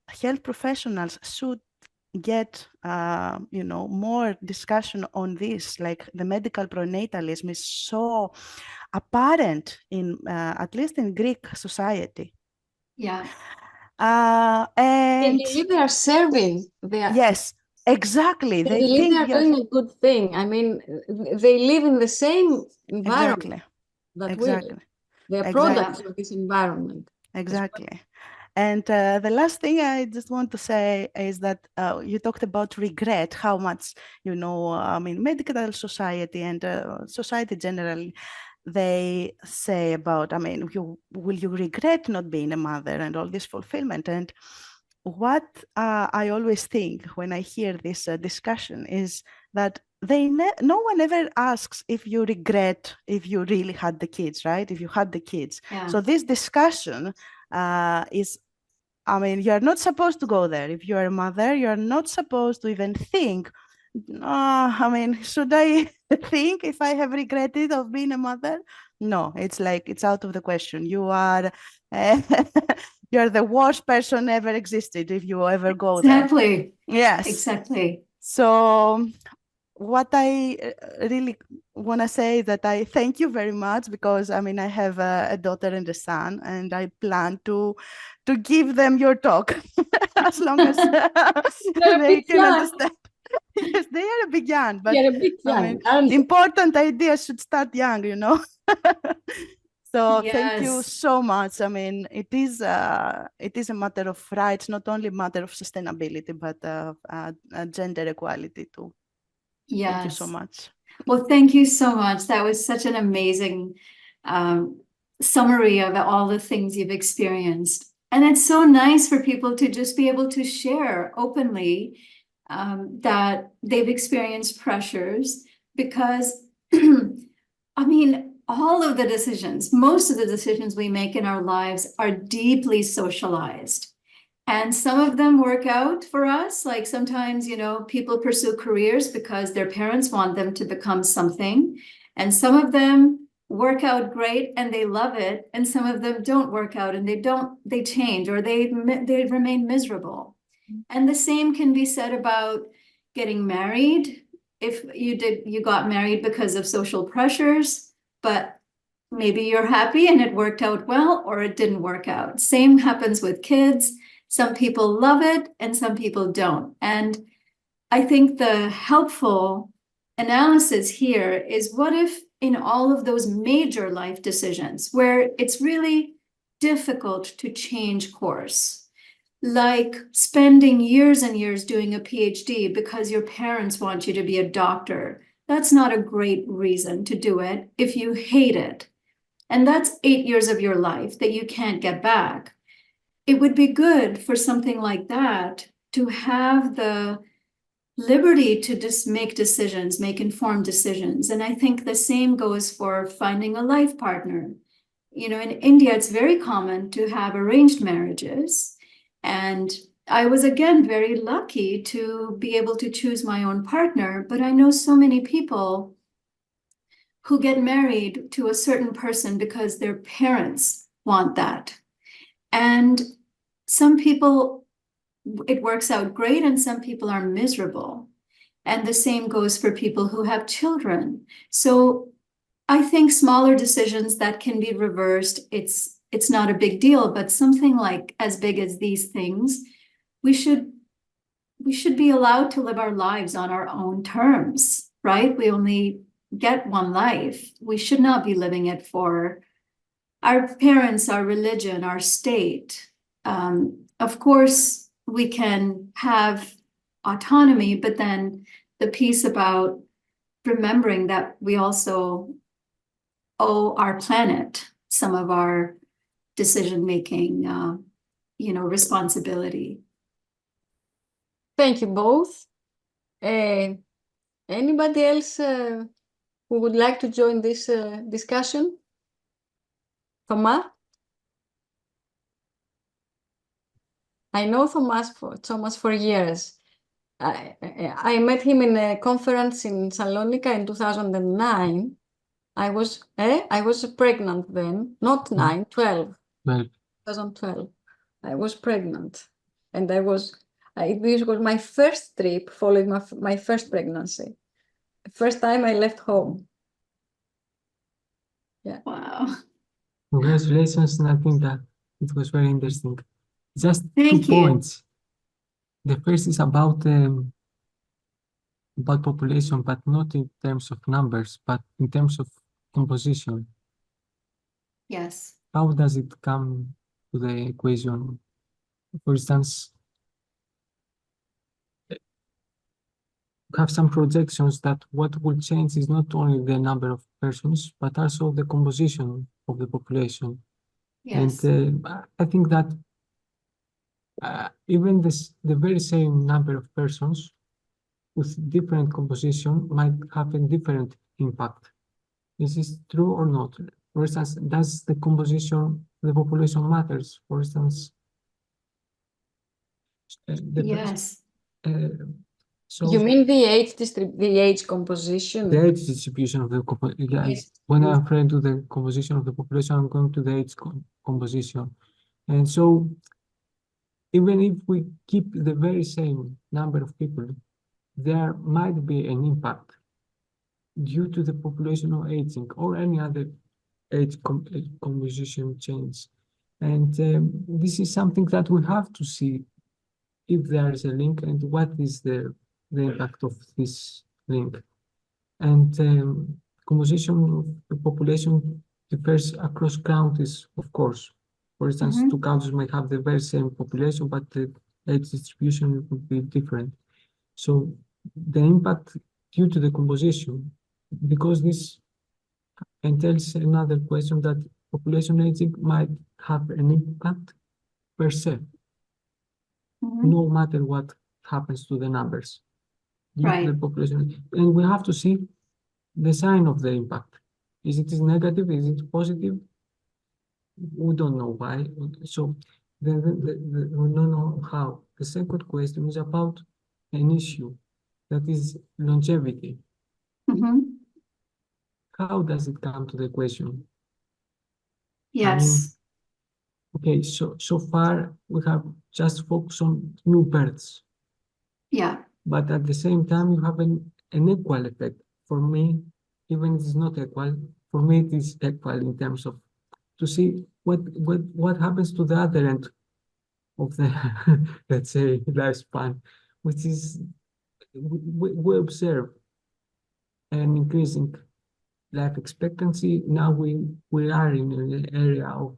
Speaker 19: health professionals should get more discussion on this, like the medical pronatalism is so apparent in at least in Greek society.
Speaker 2: Yeah.
Speaker 19: And
Speaker 1: they believe they are serving.
Speaker 19: Yes, exactly.
Speaker 1: They
Speaker 19: They
Speaker 1: believe
Speaker 19: think
Speaker 1: they are doing a good thing. I mean, they live in the same environment that we live. They are products of this environment.
Speaker 19: Exactly. And the last thing I just want to say is that you talked about regret, how much, I mean, medical society and society generally, they say about, I mean, will you regret not being a mother and all this fulfillment? And what I always think when I hear this discussion is that no one ever asks if you regret if you really had the kids, right? If you had the kids.
Speaker 2: Yeah.
Speaker 19: So this discussion is, I mean, you're not supposed to go there. If you're a mother, you're not supposed to even think, I mean, should I think if I have regretted of being a mother? No, it's like, it's out of the question. You are, you're the worst person ever existed if you ever go there.
Speaker 2: Exactly.
Speaker 19: Yes.
Speaker 2: Exactly.
Speaker 19: So what I really want to say is that I thank you very much, because I mean, I have a daughter and a son, and I plan to give them your talk as long as they can understand. Yes, they are a bit young, but
Speaker 1: they're a bit young.
Speaker 19: I mean, important ideas should start young, So
Speaker 2: Yes.
Speaker 19: thank you so much. I mean, it is a matter of rights, not only a matter of sustainability, but gender equality too.
Speaker 2: Yes.
Speaker 19: Thank you so much.
Speaker 2: Well, thank you so much. That was such an amazing summary of all the things you've experienced. And it's so nice for people to just be able to share openly that they've experienced pressures, because, I mean, all of the decisions, most of the decisions we make in our lives are deeply socialized. And some of them work out for us. Like sometimes, people pursue careers because their parents want them to become something. And some of them work out great and they love it. And some of them don't work out and they change, or they remain miserable. And the same can be said about getting married. If you got married because of social pressures, but maybe you're happy and it worked out well, or it didn't work out. Same happens with kids. Some people love it and some people don't. And I think the helpful analysis here is, what if in all of those major life decisions where it's really difficult to change course, like spending years and years doing a PhD because your parents want you to be a doctor, that's not a great reason to do it if you hate it. And that's 8 years of your life that you can't get back. It would be good for something like that to have the liberty to just make decisions, make informed decisions. And I think the same goes for finding a life partner. In India, it's very common to have arranged marriages. And I was, again, very lucky to be able to choose my own partner. But I know so many people who get married to a certain person because their parents want that. And some people, it works out great, and some people are miserable. And the same goes for people who have children. So I think smaller decisions that can be reversed, it's not a big deal, but something like as big as these things, we should be allowed to live our lives on our own terms, right? We only get one life. We should not be living it for our parents, our religion, our state. Of course, we can have autonomy, but then the piece about remembering that we also owe our planet some of our decision-making, responsibility.
Speaker 1: Thank you both. Anybody else who would like to join this discussion? Thomas? I know Thomas for years. I met him in a conference in Salonika in 2009. I was pregnant then, not 9, 12. 2012. I was pregnant, and This was my first trip following my first pregnancy. First time I left home. Yeah.
Speaker 2: Wow.
Speaker 20: Congratulations, and I think that it was very interesting. Just
Speaker 2: Thank
Speaker 20: two
Speaker 2: you.
Speaker 20: points. The first is about population, but not in terms of numbers, but in terms of composition.
Speaker 2: Yes.
Speaker 20: How does it come to the equation? For instance, have some projections that what will change is not only the number of persons, but also the composition of the population.
Speaker 2: Yes.
Speaker 20: And I think that even the very same number of persons with different composition might have a different impact. Is this true or not? For instance, does the composition, the population matters? For instance,
Speaker 2: Yes.
Speaker 20: So
Speaker 1: you mean the age composition?
Speaker 20: The age distribution of the population. When I'm referring to the composition of the population, I'm going to the age composition. And so, even if we keep the very same number of people, there might be an impact due to the populational aging or any other age composition change. And this is something that we have to see if there is a link and what is the impact of this link. And composition of the population differs across counties, of course. For instance, two counties may have the very same population, but the age distribution would be different. So the impact due to the composition, because this entails another question that population aging might have an impact per se, no matter what happens to the numbers due to the population. And we have to see the sign of the impact. Is it negative? Is it positive? We don't know why. So we don't know how. The second question is about an issue that is longevity. How does it come to the equation?
Speaker 2: Yes.
Speaker 20: Okay, so far we have just focused on new births.
Speaker 2: Yeah.
Speaker 20: But at the same time, you have an equal effect. For me, even if it's not equal, for me it is equal in terms of to see what happens to the other end of the let's say lifespan, which is we observe an increasing life expectancy. Now we are in an area of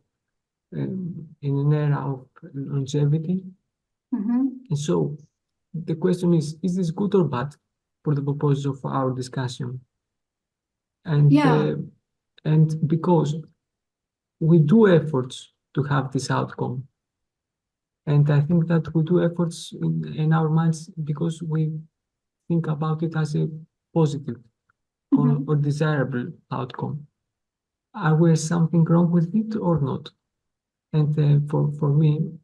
Speaker 20: in an era of longevity, and so the question is this good or bad for the purpose of our discussion? And and because we do efforts to have this outcome, and I think that we do efforts in our minds because we think about it as a positive or desirable outcome. Are there something wrong with it or not? And for me,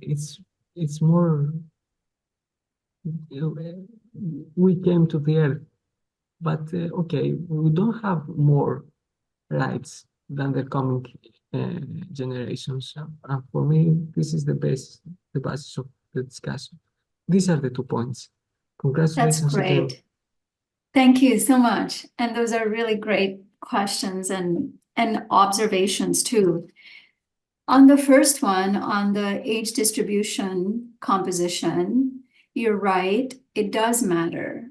Speaker 20: it's more. We came to the earth, but okay, we don't have more rights than the coming generations. For me, this is the basis of the discussion. These are the 2 points. Congratulations.
Speaker 2: That's great.
Speaker 20: Again.
Speaker 2: Thank you so much. And those are really great questions and observations too. On the first one, on the age distribution composition, you're right, it does matter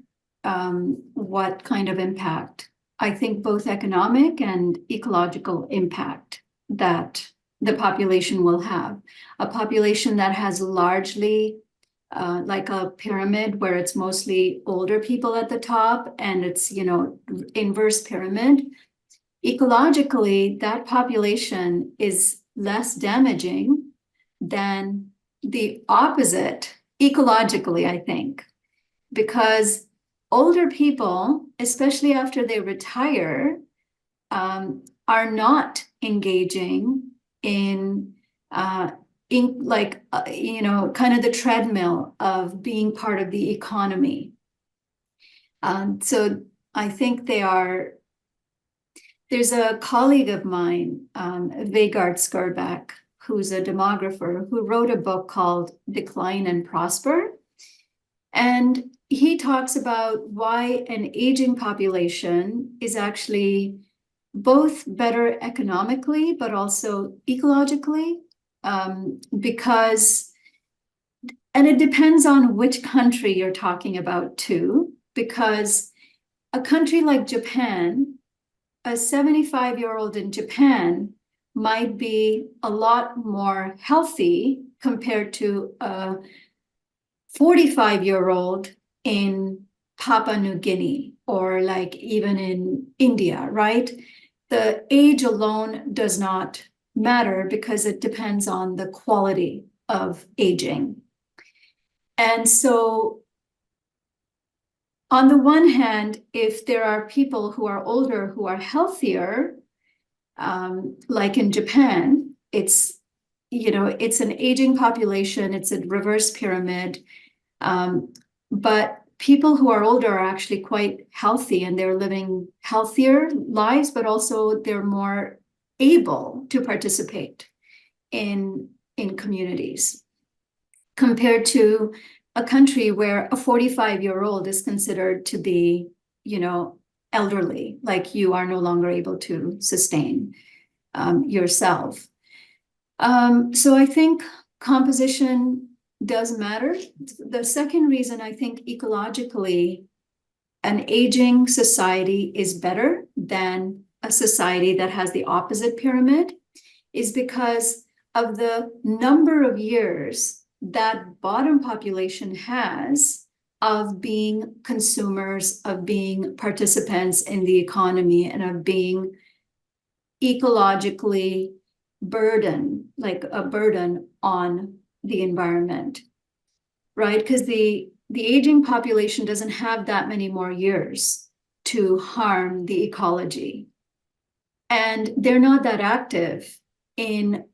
Speaker 2: what kind of impact. I think both economic and ecological impact that the population will have. A population that has largely like a pyramid where it's mostly older people at the top and it's, inverse pyramid. Ecologically, that population is less damaging than the opposite ecologically, I think, because older people, especially after they retire, are not engaging in kind of the treadmill of being part of the economy. So I think there's a colleague of mine, Vegard Skarbak, who's a demographer, who wrote a book called Decline and Prosper. And he talks about why an aging population is actually both better economically, but also ecologically, because, and it depends on which country you're talking about too, because a country like Japan, a 75-year-old in Japan might be a lot more healthy compared to a 45-year-old in Papua New Guinea or like even in India, right? The age alone does not matter because it depends on the quality of aging. And so on the one hand, if there are people who are older who are healthier, like in Japan, it's, you know, it's an aging population, it's a reverse pyramid, but people who are older are actually quite healthy and they're living healthier lives, but also they're more able to participate in communities compared to a country where a 45-year-old is considered to be, you know, elderly, like you are no longer able to sustain yourself. So I think composition does matter. The second reason I think ecologically an aging society is better than a society that has the opposite pyramid is because of the number of years that bottom population has of being consumers, of being participants in the economy, and of being ecologically burdened, like a burden on the environment, right? Because the aging population doesn't have that many more years to harm the ecology. And they're not that active in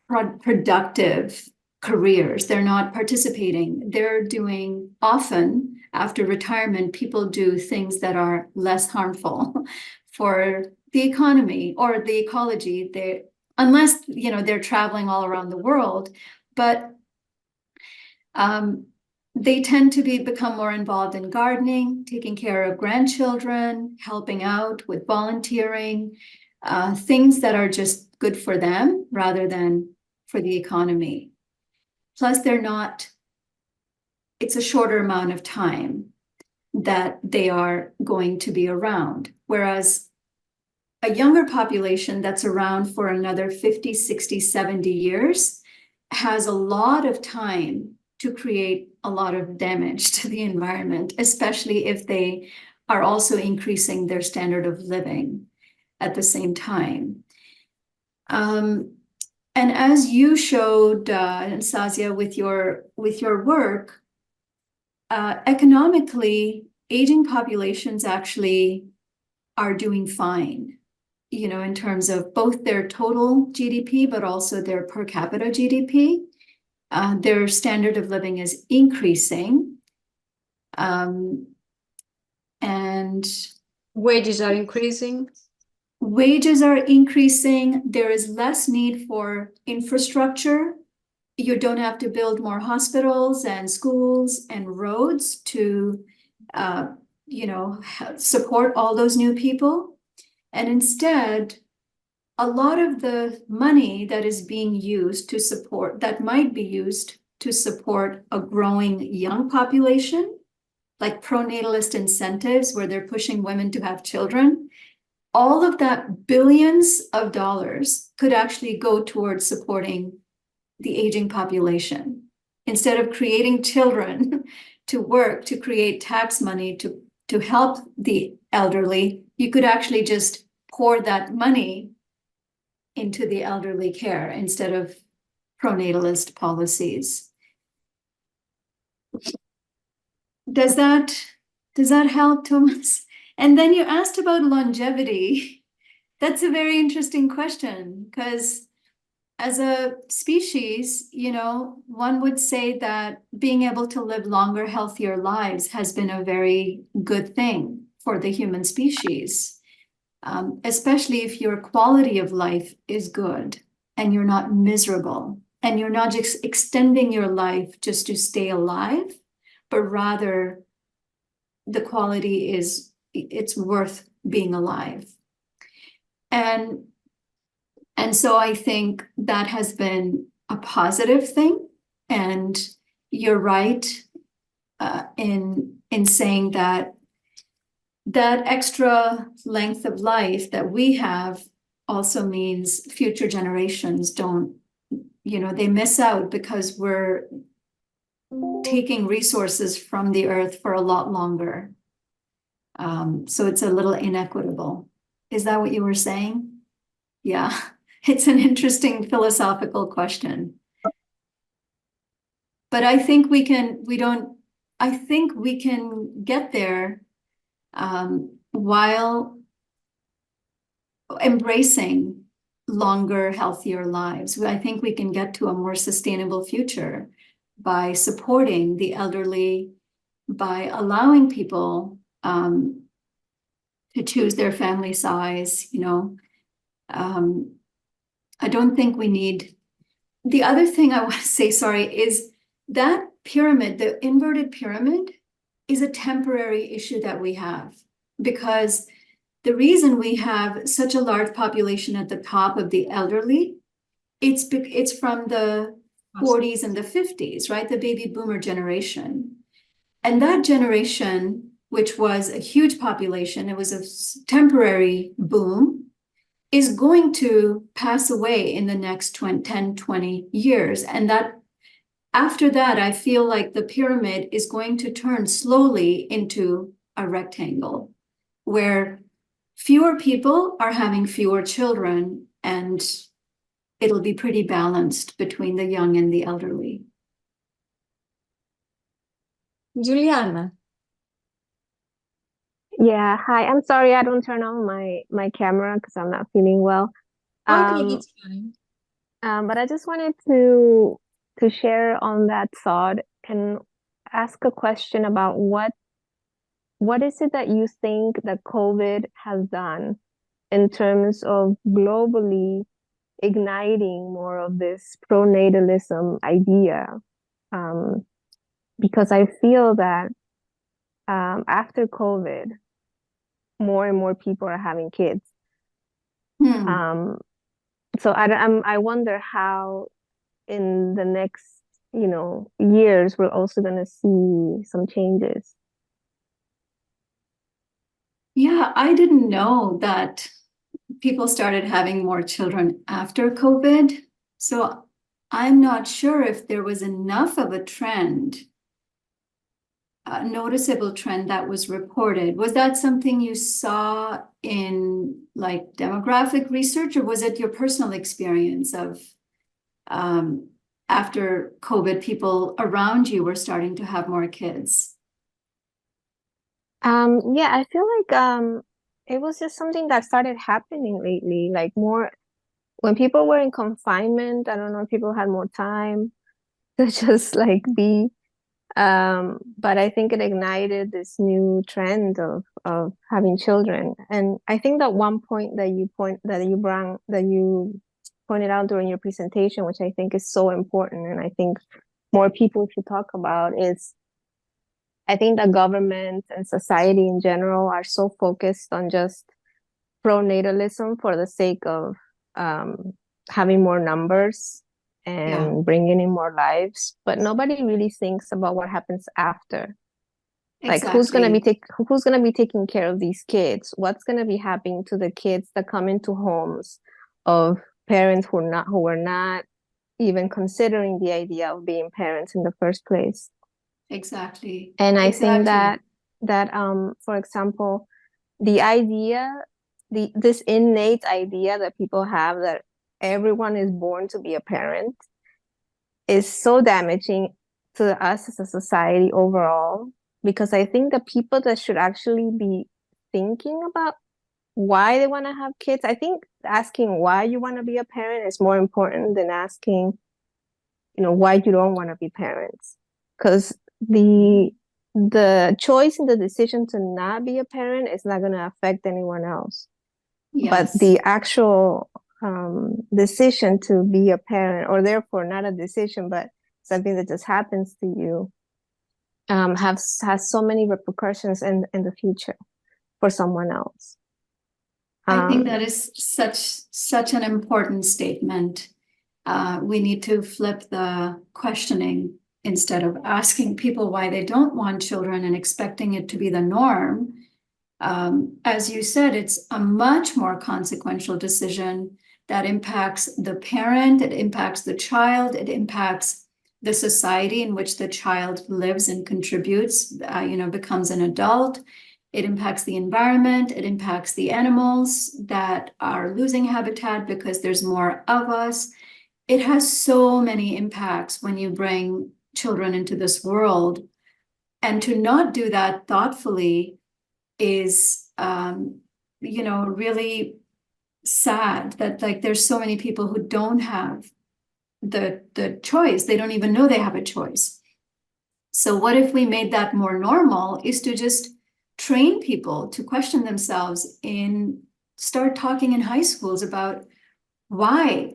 Speaker 2: productive careers. They're not participating. They're doing, often after retirement, people do things that are less harmful for the economy or the ecology. They, unless, you know, they're traveling all around the world, but they tend to become more involved in gardening, taking care of grandchildren, helping out with volunteering, things that are just good for them rather than for the economy. Plus, they're not, it's a shorter amount of time that they are going to be around. Whereas a younger population that's around for another 50, 60, 70 years has a lot of time to create a lot of damage to the environment, especially if they are also increasing their standard of living at the same time. And as you showed, Anastasia, with your work, economically, aging populations actually are doing fine, you know, in terms of both their total GDP, but also their per capita GDP. Their standard of living is increasing. And
Speaker 1: wages are increasing.
Speaker 2: Wages are increasing. There is less need for infrastructure. You don't have to build more hospitals and schools and roads to, you know, support all those new people. And instead, a lot of the money that is being used to support, that might be used to support a growing young population, like pronatalist incentives where they're pushing women to have children, all of that billions of dollars could actually go towards supporting the aging population. Instead of creating children to work, to create tax money to help the elderly, you could actually just pour that money into the elderly care instead of pronatalist policies. Does that help, Thomas? And then you asked about longevity. That's a very interesting question because as a species, you know, one would say that being able to live longer, healthier lives has been a very good thing for the human species, especially if your quality of life is good. and you're not miserable, and you're not just extending your life just to stay alive, but rather the quality is it's worth being alive. And so I think that has been a positive thing. And you're right in saying that extra length of life that we have also means future generations don't, they miss out because we're taking resources from the earth for a lot longer. So it's a little inequitable. Is that what you were saying? Yeah, it's an interesting philosophical question. But I think we can get there while embracing longer, healthier lives. I think we can get to a more sustainable future by supporting the elderly, by allowing people to choose their family size. I don't think we need. The other thing I want to say, is that pyramid, the inverted pyramid, is a temporary issue that we have, because the reason we have such a large population at the top of the elderly, it's from the 40s and the 50s, right? The baby boomer generation. And that generation, which was a huge population, it was a temporary boom, is going to pass away in the next 10, 20 years. And that after that, I feel like the pyramid is going to turn slowly into a rectangle where fewer people are having fewer children, and it'll be pretty balanced between the young and the elderly.
Speaker 1: Juliana.
Speaker 21: Yeah, hi. I'm sorry I don't turn on my camera because I'm not feeling well.
Speaker 1: Okay, it's fine.
Speaker 21: But I just wanted to share on that thought and ask a question about what is it that you think that COVID has done in terms of globally igniting more of this pronatalism idea? Because I feel that after COVID, more and more people are having kids. So I wonder how in the next, years, we're also going to see some changes.
Speaker 2: Yeah, I didn't know that people started having more children after COVID. So I'm not sure if there was enough of a trend, a noticeable trend that was reported. Was that something you saw in like demographic research, or was it your personal experience of after COVID, people around you were starting to have more kids?
Speaker 21: Yeah, I feel like it was just something that started happening lately, like more when people were in confinement. I don't know if people had more time to just like be. But I think it ignited this new trend of having children. And I think that one point that you pointed out during your presentation, which I think is so important, and I think more people should talk about, is I think the government and society in general are so focused on just pronatalism for the sake of having more numbers and bringing in more lives, but nobody really thinks about what happens after. Like who's gonna be taking care of these kids? What's gonna be happening to the kids that come into homes of parents who were not even considering the idea of being parents in the first place?
Speaker 2: Exactly.
Speaker 21: And I think that for example, this innate idea that people have that everyone is born to be a parent is so damaging to us as a society overall, because I think the people that should actually be thinking about why they want to have kids, I think asking why you want to be a parent is more important than asking, why you don't want to be parents. Because the choice and the decision to not be a parent is not going to affect anyone else. Yes. But the actual decision to be a parent, or therefore not a decision, but something that just happens to you, has so many repercussions in the future for someone else.
Speaker 2: I think that is such an important statement. We need to flip the questioning instead of asking people why they don't want children and expecting it to be the norm. As you said, it's a much more consequential decision that impacts the parent, it impacts the child, it impacts the society in which the child lives and contributes, becomes an adult. It impacts the environment, it impacts the animals that are losing habitat because there's more of us. It has so many impacts when you bring children into this world. And to not do that thoughtfully is, really sad that there's so many people who don't have the choice. They don't even know they have a choice. So what if we made that more normal, is to just train people to question themselves start talking in high schools about why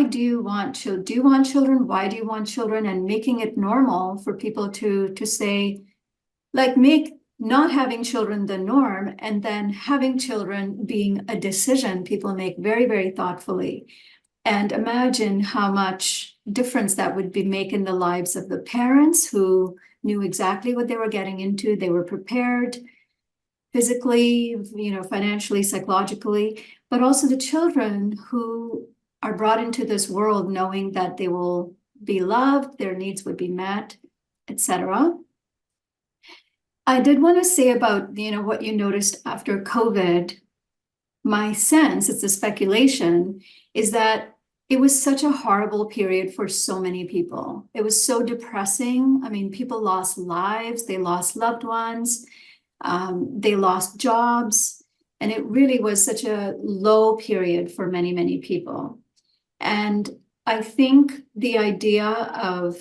Speaker 2: do you want children? Do you want children? Why do you want children? And making it normal for people to say, make not having children the norm, and then having children being a decision people make very, very thoughtfully. And imagine how much difference that would make in the lives of the parents who knew exactly what they were getting into. They were prepared physically, financially, psychologically, but also the children who are brought into this world knowing that they will be loved, their needs would be met, etc. I did want to say about, what you noticed after COVID. My sense, it's a speculation, is that it was such a horrible period for so many people. It was so depressing. I mean, people lost lives, they lost loved ones, they lost jobs, and it really was such a low period for many, many people. And I think the idea of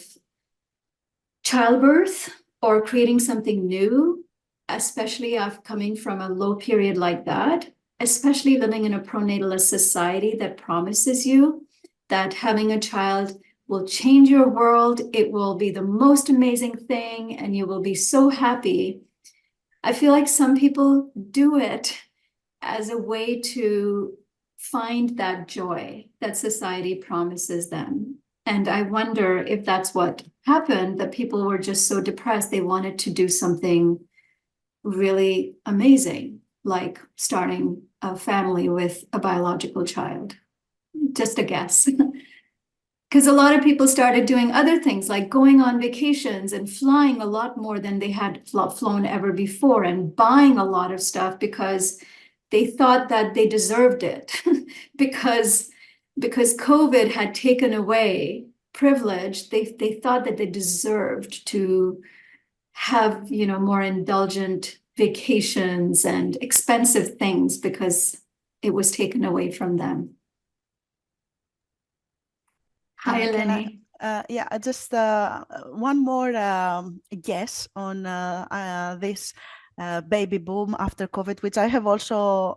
Speaker 2: childbirth or creating something new, especially after coming from a low period like that, especially living in a pronatalist society that promises you that having a child will change your world, it will be the most amazing thing, and you will be so happy. I feel like some people do it as a way to find that joy that society promises them. And I wonder if that's what happened, that people were just so depressed, they wanted to do something really amazing, like starting a family with a biological child. Just a guess. Because a lot of people started doing other things like going on vacations and flying a lot more than they had flown ever before, and buying a lot of stuff because they thought that they deserved it because COVID had taken away privilege. They thought that they deserved to have, more indulgent vacations and expensive things because it was taken away from them. Hi, Eleni.
Speaker 19: Just one more guess on this baby boom after COVID, which I have also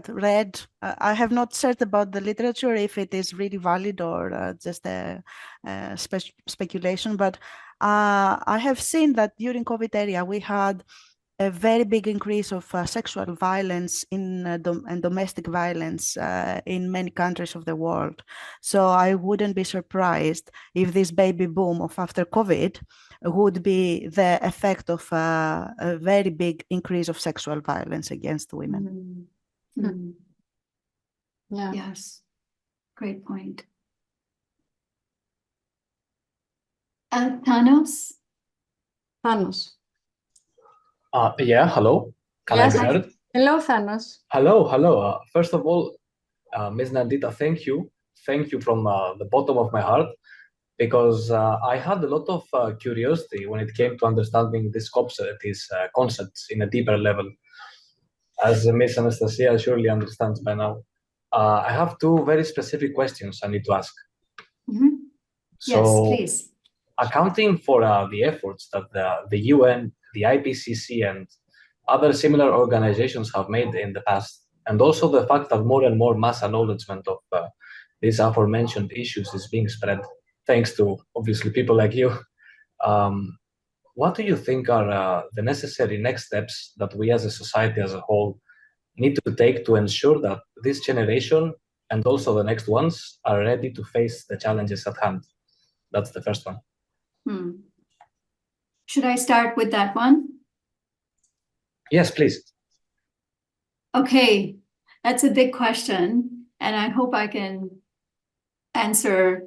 Speaker 19: read. I have not searched about the literature if it is really valid or just a speculation, but I have seen that during COVID era we had a very big increase of sexual violence and domestic violence in many countries of the world. So I wouldn't be surprised if this baby boom of after COVID would be the effect of a very big increase of sexual violence against women.
Speaker 2: Mm-hmm. Yeah. Yes. Great point. Thanos?
Speaker 1: Thanos.
Speaker 3: Yeah, hello. Can I be heard?
Speaker 1: Hello, Thanos.
Speaker 3: Hello. First of all, Ms. Nandita, thank you. Thank you from the bottom of my heart, because I had a lot of curiosity when it came to understanding these concepts in a deeper level. As Ms. Anastasia surely understands by now, I have two very specific questions I need to ask.
Speaker 2: Mm-hmm.
Speaker 3: So,
Speaker 2: yes, please.
Speaker 3: Accounting for the efforts that the UN, the IPCC, and other similar organizations have made in the past And also the fact that more and more mass acknowledgement of these aforementioned issues is being spread, thanks to obviously people like you. What do you think are the necessary next steps that we as a society as a whole need to take to ensure that this generation and also the next ones are ready to face the challenges at hand? That's the first one.
Speaker 2: Should I start with that one?
Speaker 3: Yes, please.
Speaker 2: Okay, that's a big question, and I hope I can answer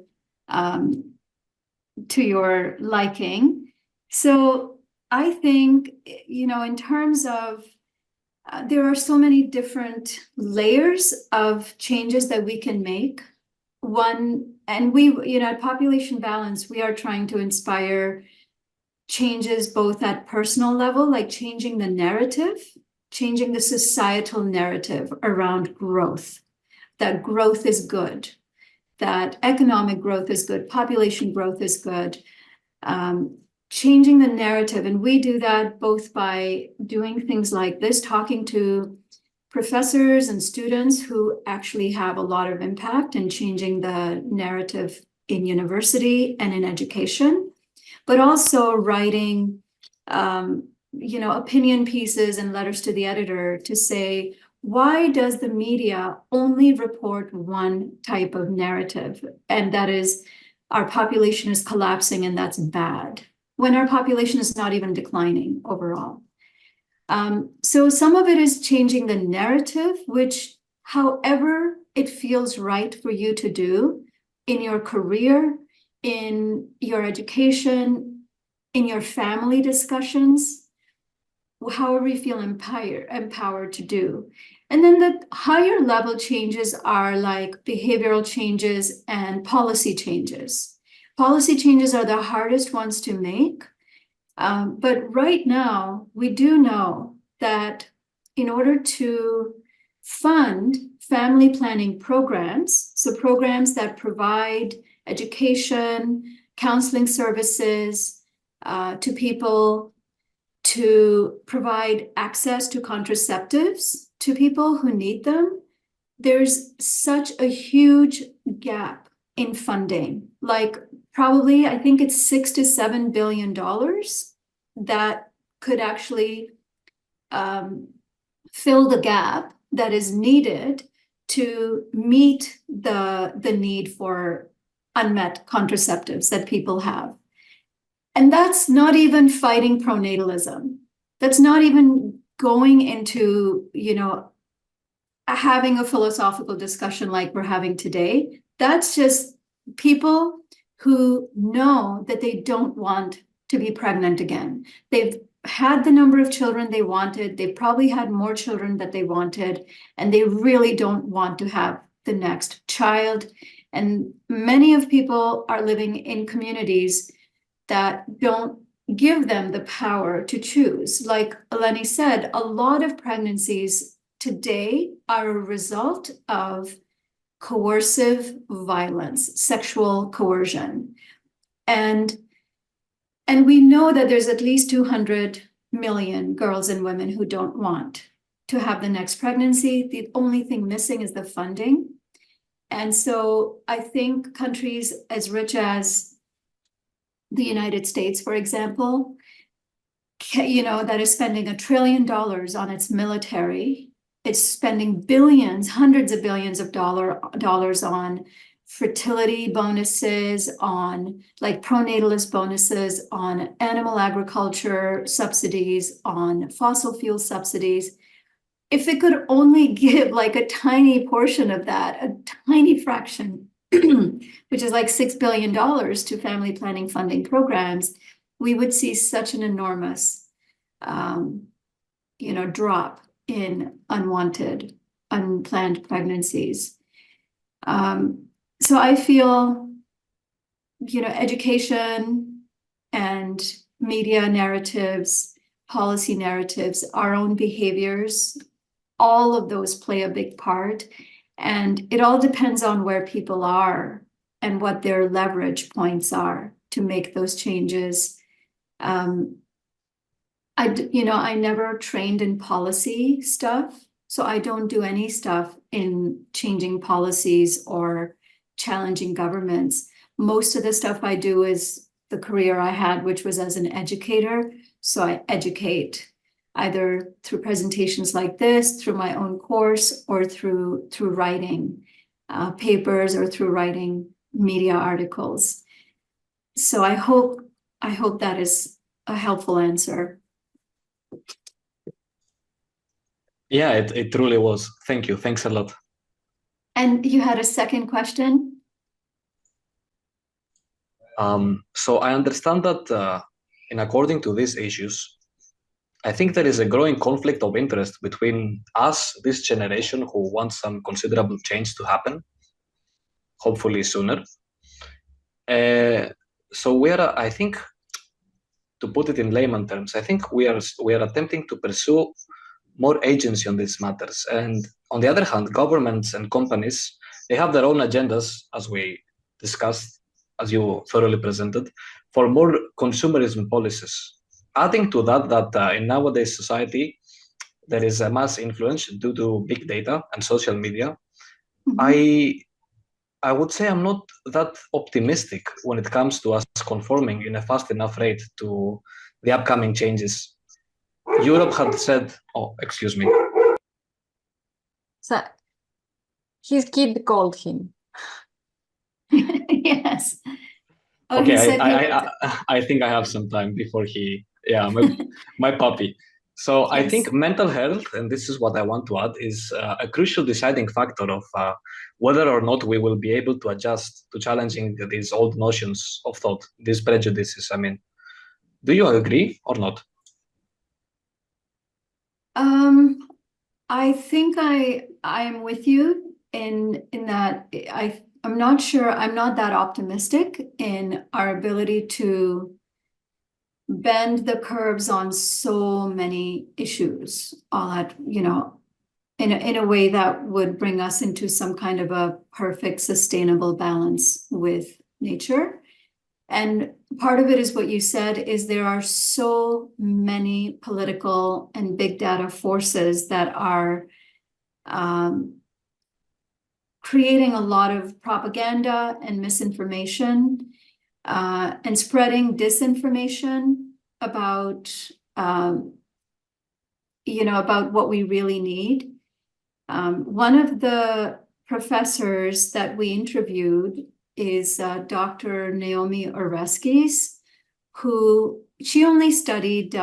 Speaker 2: to your liking. So I think, in terms of, there are so many different layers of changes that we can make. One, and we, at Population Balance, we are trying to inspire changes both at personal level, like changing the narrative, changing the societal narrative around growth, that growth is good, that economic growth is good, population growth is good, changing the narrative. And we do that both by doing things like this, talking to professors and students who actually have a lot of impact in changing the narrative in university and in education, but also writing, opinion pieces and letters to the editor to say, why does the media only report one type of narrative? And that is, our population is collapsing and that's bad, when our population is not even declining overall. So some of it is changing the narrative, which however it feels right for you to do in your career, in your education, in your family discussions, however you feel empowered to do. And then the higher level changes are like behavioral changes and policy changes. Policy changes are the hardest ones to make. But right now, we do know that in order to fund family planning programs, so programs that provide education, counseling services to people, to provide access to contraceptives to people who need them, there's such a huge gap in funding. Like probably, I think it's $6 to $7 billion that could actually fill the gap that is needed to meet the need for unmet contraceptives that people have. And that's not even fighting pronatalism. That's not even going into, having a philosophical discussion like we're having today. That's just people who know that they don't want to be pregnant again. They've had the number of children they wanted. They probably had more children that they wanted, and they really don't want to have the next child. And many of people are living in communities that don't give them the power to choose. Like Eleni said, a lot of pregnancies today are a result of coercive violence, sexual coercion. And we know that there's at least 200 million girls and women who don't want to have the next pregnancy. The only thing missing is the funding. And so I think countries as rich as the United States, for example, that is spending $1 trillion on its military. It's spending billions, hundreds of billions of dollars on fertility bonuses, on like pronatalist bonuses, on animal agriculture subsidies, on fossil fuel subsidies. If it could only give like a tiny portion of that, a tiny fraction, which is like $6 billion to family planning funding programs, we would see such an enormous, drop in unwanted, unplanned pregnancies. So I feel, education and media narratives, policy narratives, our own behaviors, all of those play a big part. And it all depends on where people are and what their leverage points are to make those changes. I never trained in policy stuff. So I don't do any stuff in changing policies or challenging governments. Most of the stuff I do is the career I had, which was as an educator. So I educate either through presentations like this, through my own course, or through writing papers, or through writing media articles. So I hope that is a helpful answer.
Speaker 3: Yeah, it truly was. Thank you. Thanks a lot.
Speaker 2: And you had a second question?
Speaker 3: So I understand that in according to these issues, I think there is a growing conflict of interest between us, this generation, who wants some considerable change to happen, hopefully sooner. So we are, I think, to put it in layman terms, I think we are attempting to pursue more agency on these matters. And on the other hand, governments and companies, they have their own agendas, as we discussed, as you thoroughly presented, for more consumerism policies. Adding to that in nowadays society, there is a mass influence due to big data and social media. Mm-hmm. I would say I'm not that optimistic when it comes to us conforming in a fast enough rate to the upcoming changes. Europe had said, oh, excuse me.
Speaker 1: So his kid called him.
Speaker 2: Yes. Oh,
Speaker 3: okay, I think I have some time before my puppy. So yes. I think mental health, and this is what I want to add, is a crucial deciding factor of whether or not we will be able to adjust to challenging these old notions of thought, these prejudices. I mean, do you agree or not?
Speaker 2: I think I'm with you in that I'm not sure, I'm not that optimistic in our ability to bend the curves on so many issues all at, in a way that would bring us into some kind of a perfect, sustainable balance with nature. And part of it is what you said, is there are so many political and big data forces that are creating a lot of propaganda and misinformation and spreading disinformation about, about what we really need. One of the professors that we interviewed is Dr. Naomi Oreskes, who she only studied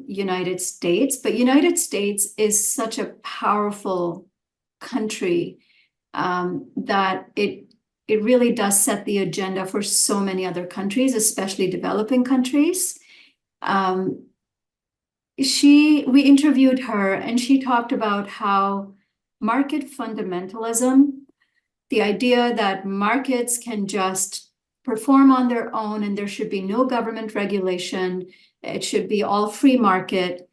Speaker 2: United States, but United States is such a powerful country that it really does set the agenda for so many other countries, especially developing countries. We interviewed her, and she talked about how market fundamentalism, the idea that markets can just perform on their own and there should be no government regulation, it should be all free market.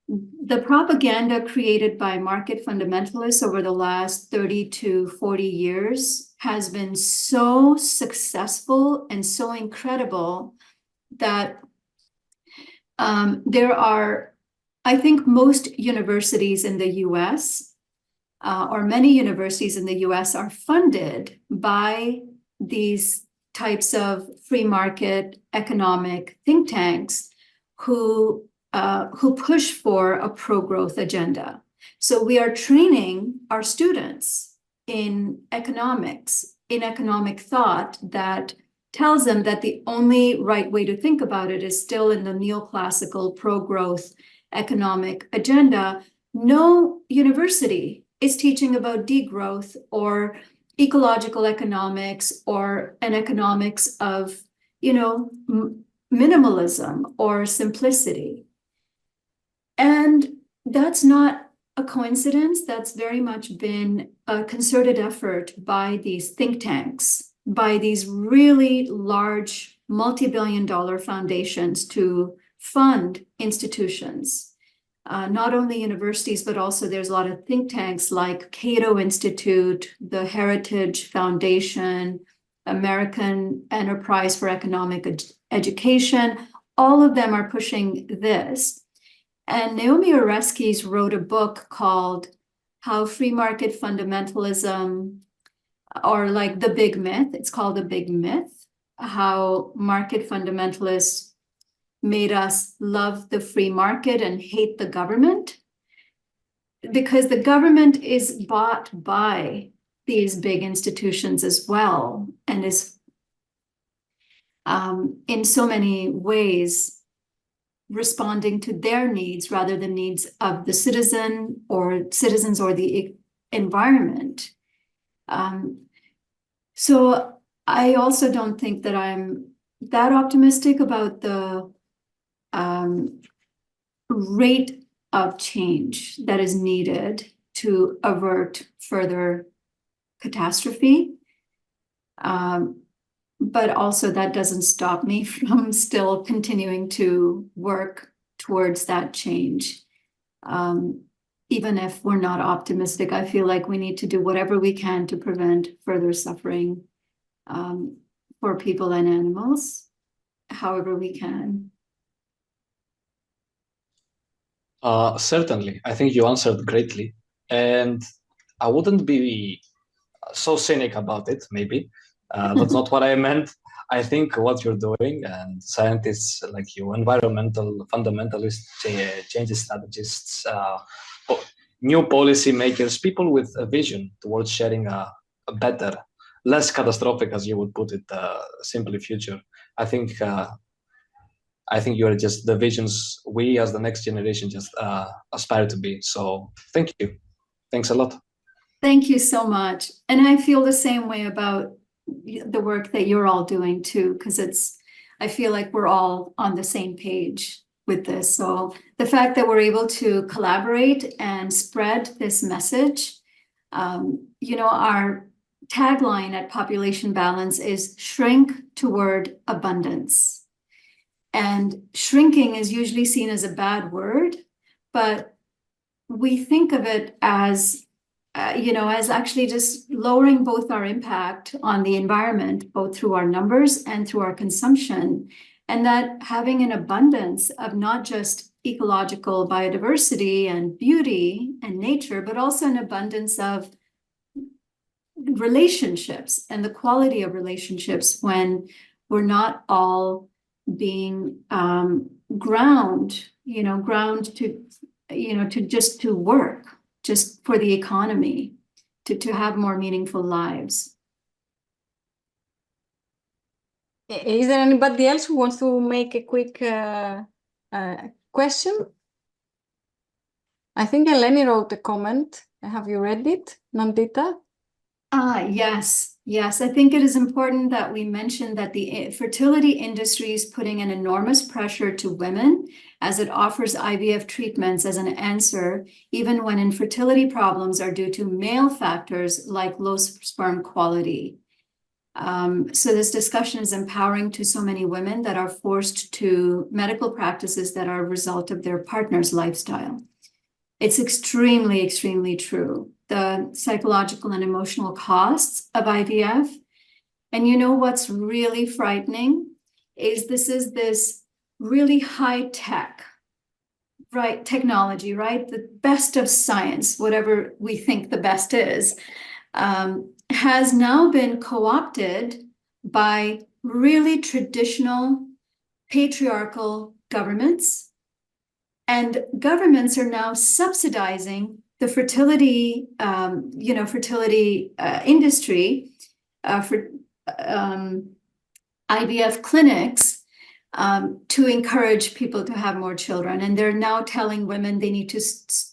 Speaker 2: The propaganda created by market fundamentalists over the last 30 to 40 years has been so successful and so incredible that there are, I think most universities in the US, or many universities in the US, are funded by these types of free market economic think tanks who push for a pro-growth agenda. So we are training our students in economics, in economic thought, that tells them that the only right way to think about it is still in the neoclassical pro-growth economic agenda. No university is teaching about degrowth or ecological economics or an economics of, minimalism or simplicity. And that's not a coincidence. That's very much been a concerted effort by these think tanks, by these really large multi-billion-dollar foundations to fund institutions. Not only universities, but also there's a lot of think tanks like Cato Institute, the Heritage Foundation, American Enterprise for Economic Education. All of them are pushing this. And Naomi Oreskes wrote a book called how free market fundamentalism, or like the big myth, it's called the big myth, how market fundamentalists made us love the free market and hate the government, because the government is bought by these big institutions as well, and is in so many ways responding to their needs rather than needs of the citizens or the environment. So I also don't think that I'm that optimistic about the rate of change that is needed to avert further catastrophe. But also that doesn't stop me from still continuing to work towards that change. Even if we're not optimistic, I feel like we need to do whatever we can to prevent further suffering for people and animals, however we can.
Speaker 3: Certainly, I think you answered greatly, and I wouldn't be so cynic about it, maybe. That's not what I meant. I think what you're doing, and scientists like you, environmental fundamentalists, change strategists, new policy makers, people with a vision towards sharing a better, less catastrophic, as you would put it, simply future. I think you're just the visions we as the next generation just aspire to be. So thank you. Thanks a lot.
Speaker 2: Thank you so much. And I feel the same way about the work that you're all doing too, because I feel like we're all on the same page with this. So the fact that we're able to collaborate and spread this message, our tagline at Population Balance is shrink toward abundance. And shrinking is usually seen as a bad word, but we think of it as as actually just lowering both our impact on the environment, both through our numbers and through our consumption, and that having an abundance of not just ecological biodiversity and beauty and nature, but also an abundance of relationships and the quality of relationships when we're not all being ground to work, just for the economy, to have more meaningful lives.
Speaker 1: Is there anybody else who wants to make a quick question? I think Eleni wrote a comment. Have you read it, Nandita?
Speaker 2: Yes. I think it is important that we mention that the fertility industry is putting an enormous pressure to women as it offers IVF treatments as an answer, even when infertility problems are due to male factors like low sperm quality. So this discussion is empowering to so many women that are forced to medical practices that are a result of their partner's lifestyle. It's extremely, extremely true. The psychological and emotional costs of IVF. And what's really frightening is this really high tech, right? Technology, right? The best of science, whatever we think the best is, has now been co-opted by really traditional patriarchal governments. And governments are now subsidizing the fertility industry for IVF clinics to encourage people to have more children. And they're now telling women they need to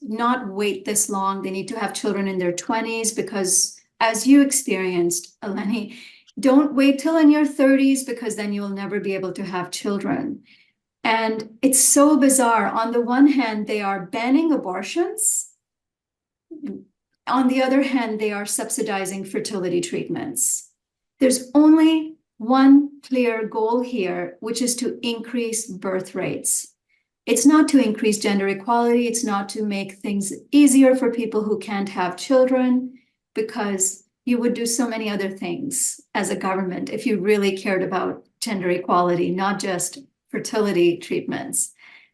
Speaker 2: not wait this long. They need to have children in their 20s because, as you experienced, Eleni, don't wait till in your 30s because then you'll never be able to have children. And it's so bizarre. On the one hand, they are banning abortions. On the other hand, they are subsidizing fertility treatments. There's only one clear goal here, which is to increase birth rates. It's not to increase gender equality. It's not to make things easier for people who can't have children, because you would do so many other things as a government if you really cared about gender equality, not just fertility treatments,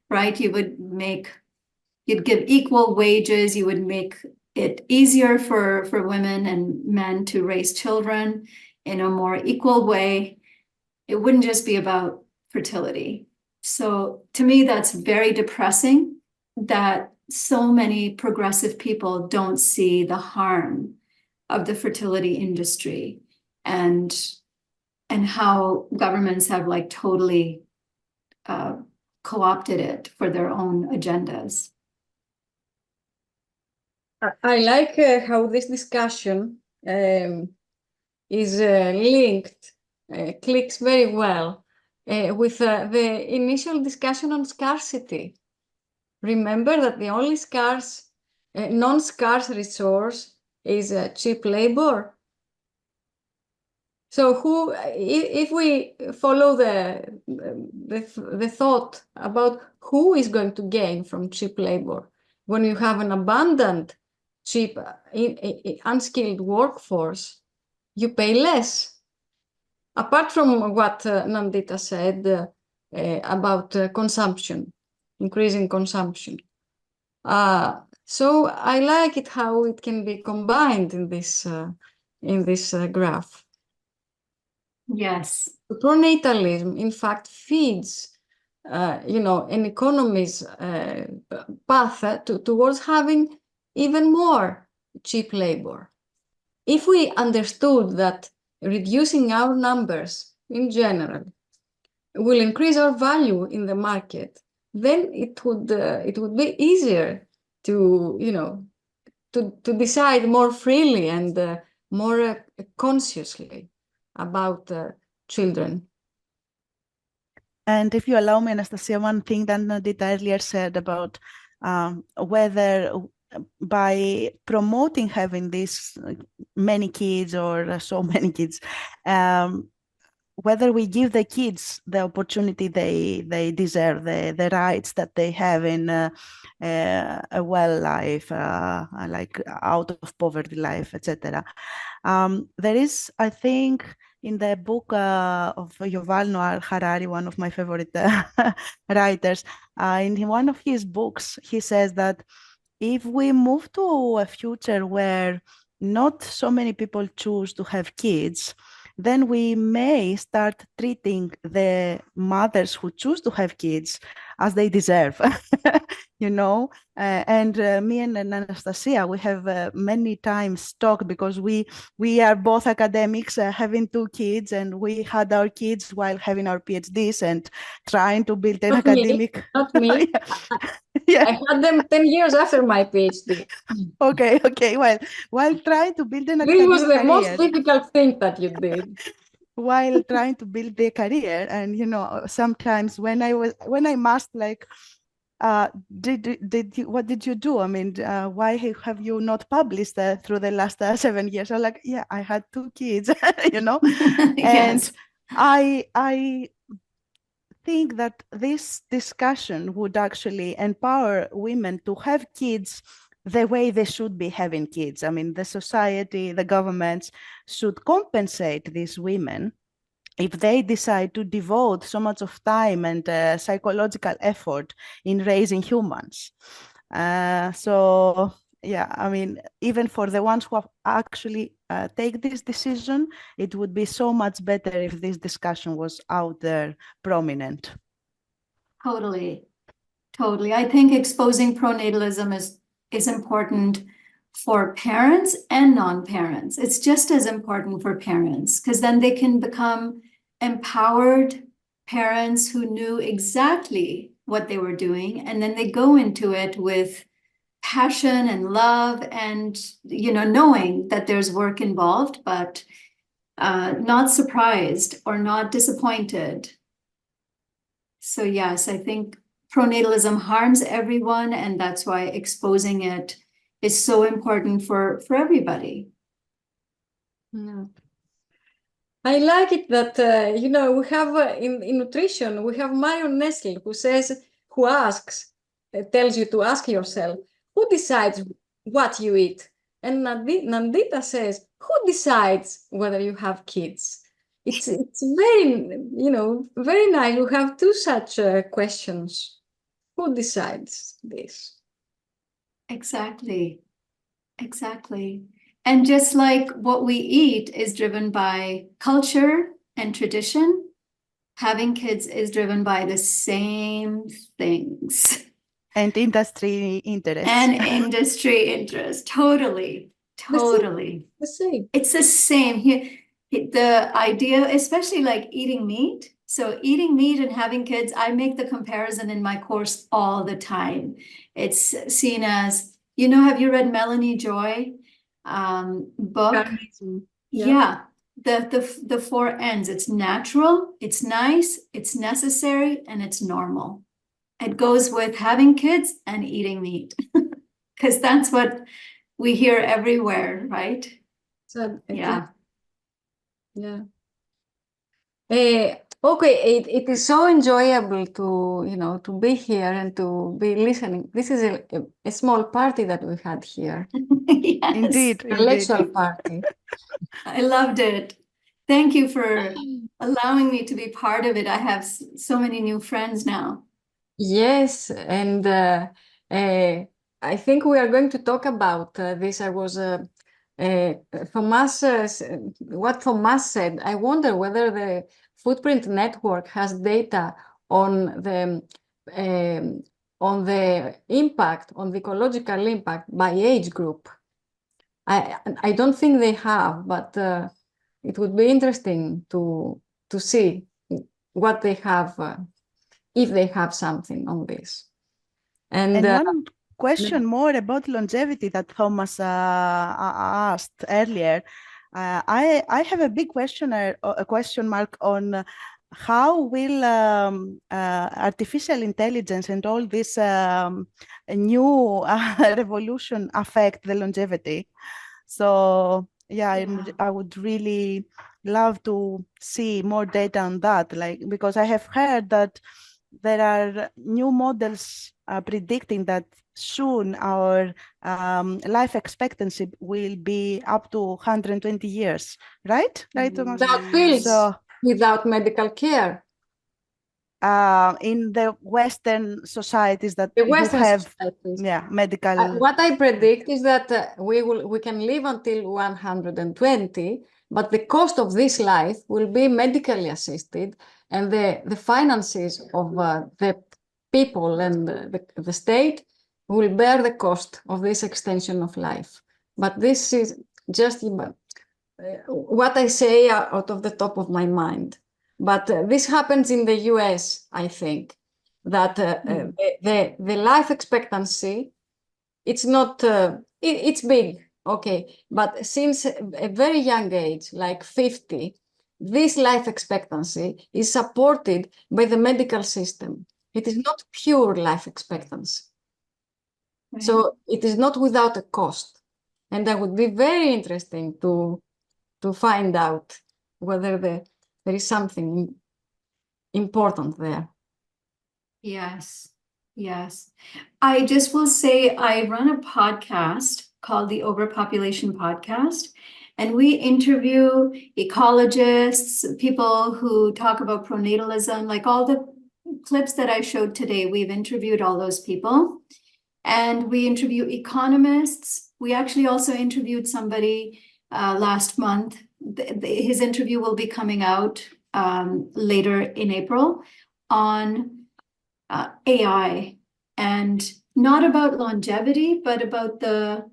Speaker 2: right? You'd give equal wages, you would make it easier for women and men to raise children in a more equal way, it wouldn't just be about fertility. So to me, that's very depressing that so many progressive people don't see the harm of the fertility industry and how governments have like totally co-opted it for their own agendas.
Speaker 1: I like how this discussion is linked, clicks very well with the initial discussion on scarcity. Remember that the only non-scarce resource is cheap labor. So if we follow the thought about who is going to gain from cheap labor, when you have an abundant, cheap, unskilled workforce, you pay less. Apart from what Nandita said about consumption, increasing consumption. So I like it how it can be combined in this graph.
Speaker 2: Yes.
Speaker 1: Pronatalism, in fact, feeds, an economy's path towards having even more cheap labor. If we understood that reducing our numbers in general will increase our value in the market, then it would be easier to decide more freely and more consciously about children.
Speaker 19: And if you allow me, Anastasia, one thing that Nandita earlier said about whether by promoting having these many kids or so many kids, whether we give the kids the opportunity they deserve, the rights that they have in a well life, like out of poverty life, etc. There is, I think, in the book of Yuval Noah Harari, one of my favorite writers, in one of his books, he says that if we move to a future where not so many people choose to have kids, then we may start treating the mothers who choose to have kids as they deserve, and me and Anastasia, we have many times talked because we are both academics having 2 kids, and we had our kids while having our PhDs and trying to build an academic.
Speaker 1: Not me.
Speaker 19: Yeah.
Speaker 1: I had them 10 years after my PhD.
Speaker 19: Okay. Well, while trying to build an academic
Speaker 1: This was the
Speaker 19: career,
Speaker 1: most difficult thing that you did.
Speaker 19: While trying to build their career, and sometimes when I must like, what did you do? I mean, why have you not published through the last 7 years? I'm like, yeah, I had 2 kids,
Speaker 2: Yes.
Speaker 19: And I think that this discussion would actually empower women to have kids the way they should be having kids. I mean, the society, the governments should compensate these women if they decide to devote so much of time and psychological effort in raising humans. So yeah, I mean, even for the ones who have actually take this decision, it would be so much better if this discussion was out there prominent.
Speaker 2: Totally. I think exposing pronatalism is important for parents and non-parents. It's just as important for parents, because then they can become empowered parents who knew exactly what they were doing, and then they go into it with passion and love and knowing that there's work involved, but not surprised or not disappointed. So yes, I think pronatalism harms everyone, and that's why exposing it is so important for everybody.
Speaker 1: Yeah. I like it that we have in nutrition, we have Marion Nestle who tells you to ask yourself, who decides what you eat? And Nandita says, who decides whether you have kids? It's very very nice. We have 2 such questions. Who decides this?
Speaker 2: Exactly. Exactly. And just like what we eat is driven by culture and tradition, having kids is driven by the same things.
Speaker 19: And industry interests.
Speaker 2: And industry interest. Totally. Totally.
Speaker 1: The same.
Speaker 2: It's the same here. The idea, especially like eating meat. So eating meat and having kids, I make the comparison in my course all the time. It's seen as, you know, have you read Melanie Joy book? Yeah. The four ends. It's natural, it's nice, it's necessary, and it's normal. It goes with having kids and eating meat. Because that's what we hear everywhere, right?
Speaker 1: So,
Speaker 2: Yeah.
Speaker 1: Yeah. Okay, it is so enjoyable to, you know, to be here and to be listening. This is a small party that we had here.
Speaker 2: Yes.
Speaker 19: Indeed.
Speaker 1: A lecture party.
Speaker 2: I loved it. Thank you for allowing me to be part of it. I have so many new friends now.
Speaker 1: Yes, and I think we are going to talk about this. I was Thomas, what Thomas said. I wonder whether the Footprint Network has data on the impact, on the ecological impact by age group. I don't think they have, but it would be interesting to see what they have, if they have something on this.
Speaker 19: And one question more about longevity that Thomas asked earlier. I have a big a question mark on how will artificial intelligence and all this new revolution affect the longevity? So yeah, I would really love to see more data on that, like, because I have heard that there are new models predicting that soon our life expectancy will be up to 120 years, right? Right, Thomas?
Speaker 1: Without pills,
Speaker 19: So,
Speaker 1: without medical care.
Speaker 19: In the Western societies that
Speaker 1: The Western
Speaker 19: have
Speaker 1: societies.
Speaker 19: medical.
Speaker 1: What I predict is that we can live until 120, but the cost of this life will be medically assisted, and the finances of the people and the state will bear the cost of this extension of life. But this is just what I say out of the top of my mind. But this happens in the US, I think, that the life expectancy, it's not, it's big, okay, but since a very young age, like 50, this life expectancy is supported by the medical system. It is not pure life expectancy.
Speaker 2: Right.
Speaker 1: So it is not without a cost. And that would be very interesting to find out whether there is something important there.
Speaker 2: Yes, yes. I just will say I run a podcast called the Overpopulation Podcast, and we interview ecologists, people who talk about pronatalism, like all the clips that I showed today, we've interviewed all those people. And we interview economists. We actually also interviewed somebody last month. His interview will be coming out later in April on AI, and not about longevity, but about the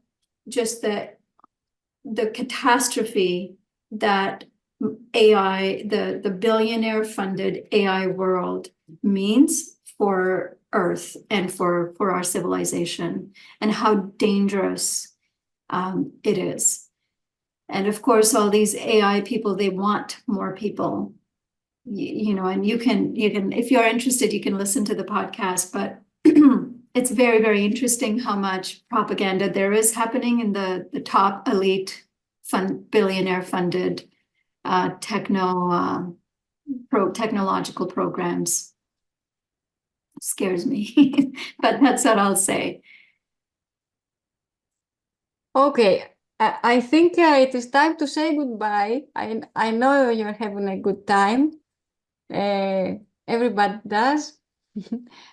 Speaker 2: catastrophe that AI, the billionaire funded AI world means for Earth and for our civilization, and how dangerous it is. And of course, all these AI people, they want more people, you know, and you can, if you're interested, you can listen to the podcast, but it's very, very interesting how much propaganda there is happening in the top elite billionaire funded technological programs. Scares me, but that's what I'll say.
Speaker 1: Okay, I think it is time to say goodbye. I know you're having a good time. Everybody does.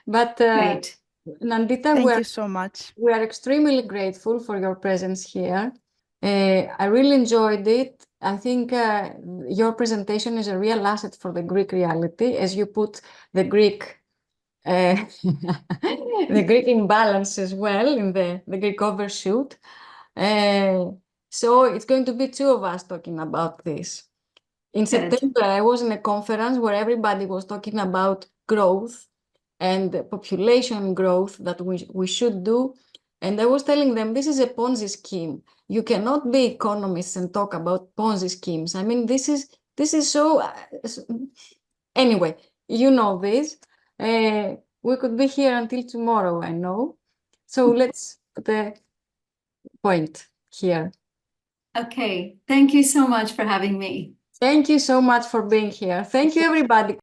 Speaker 1: But
Speaker 2: Right.
Speaker 1: Nandita,
Speaker 19: Thank you so much.
Speaker 1: We are extremely grateful for your presence here. I really enjoyed it. I think your presentation is a real asset for the Greek reality, as you put the Greek the Greek imbalance as well in the Greek overshoot. So it's going to be two of us talking about this. In September, I was in a conference where everybody was talking about growth and population growth that we should do. And I was telling them, this is a Ponzi scheme. You cannot be economists and talk about Ponzi schemes. I mean, this is so... Anyway, you know this. We could be here until tomorrow, I know. So let's put the point here.
Speaker 2: Okay, thank you so much for having me.
Speaker 1: Thank you so much for being here. Thank you, everybody.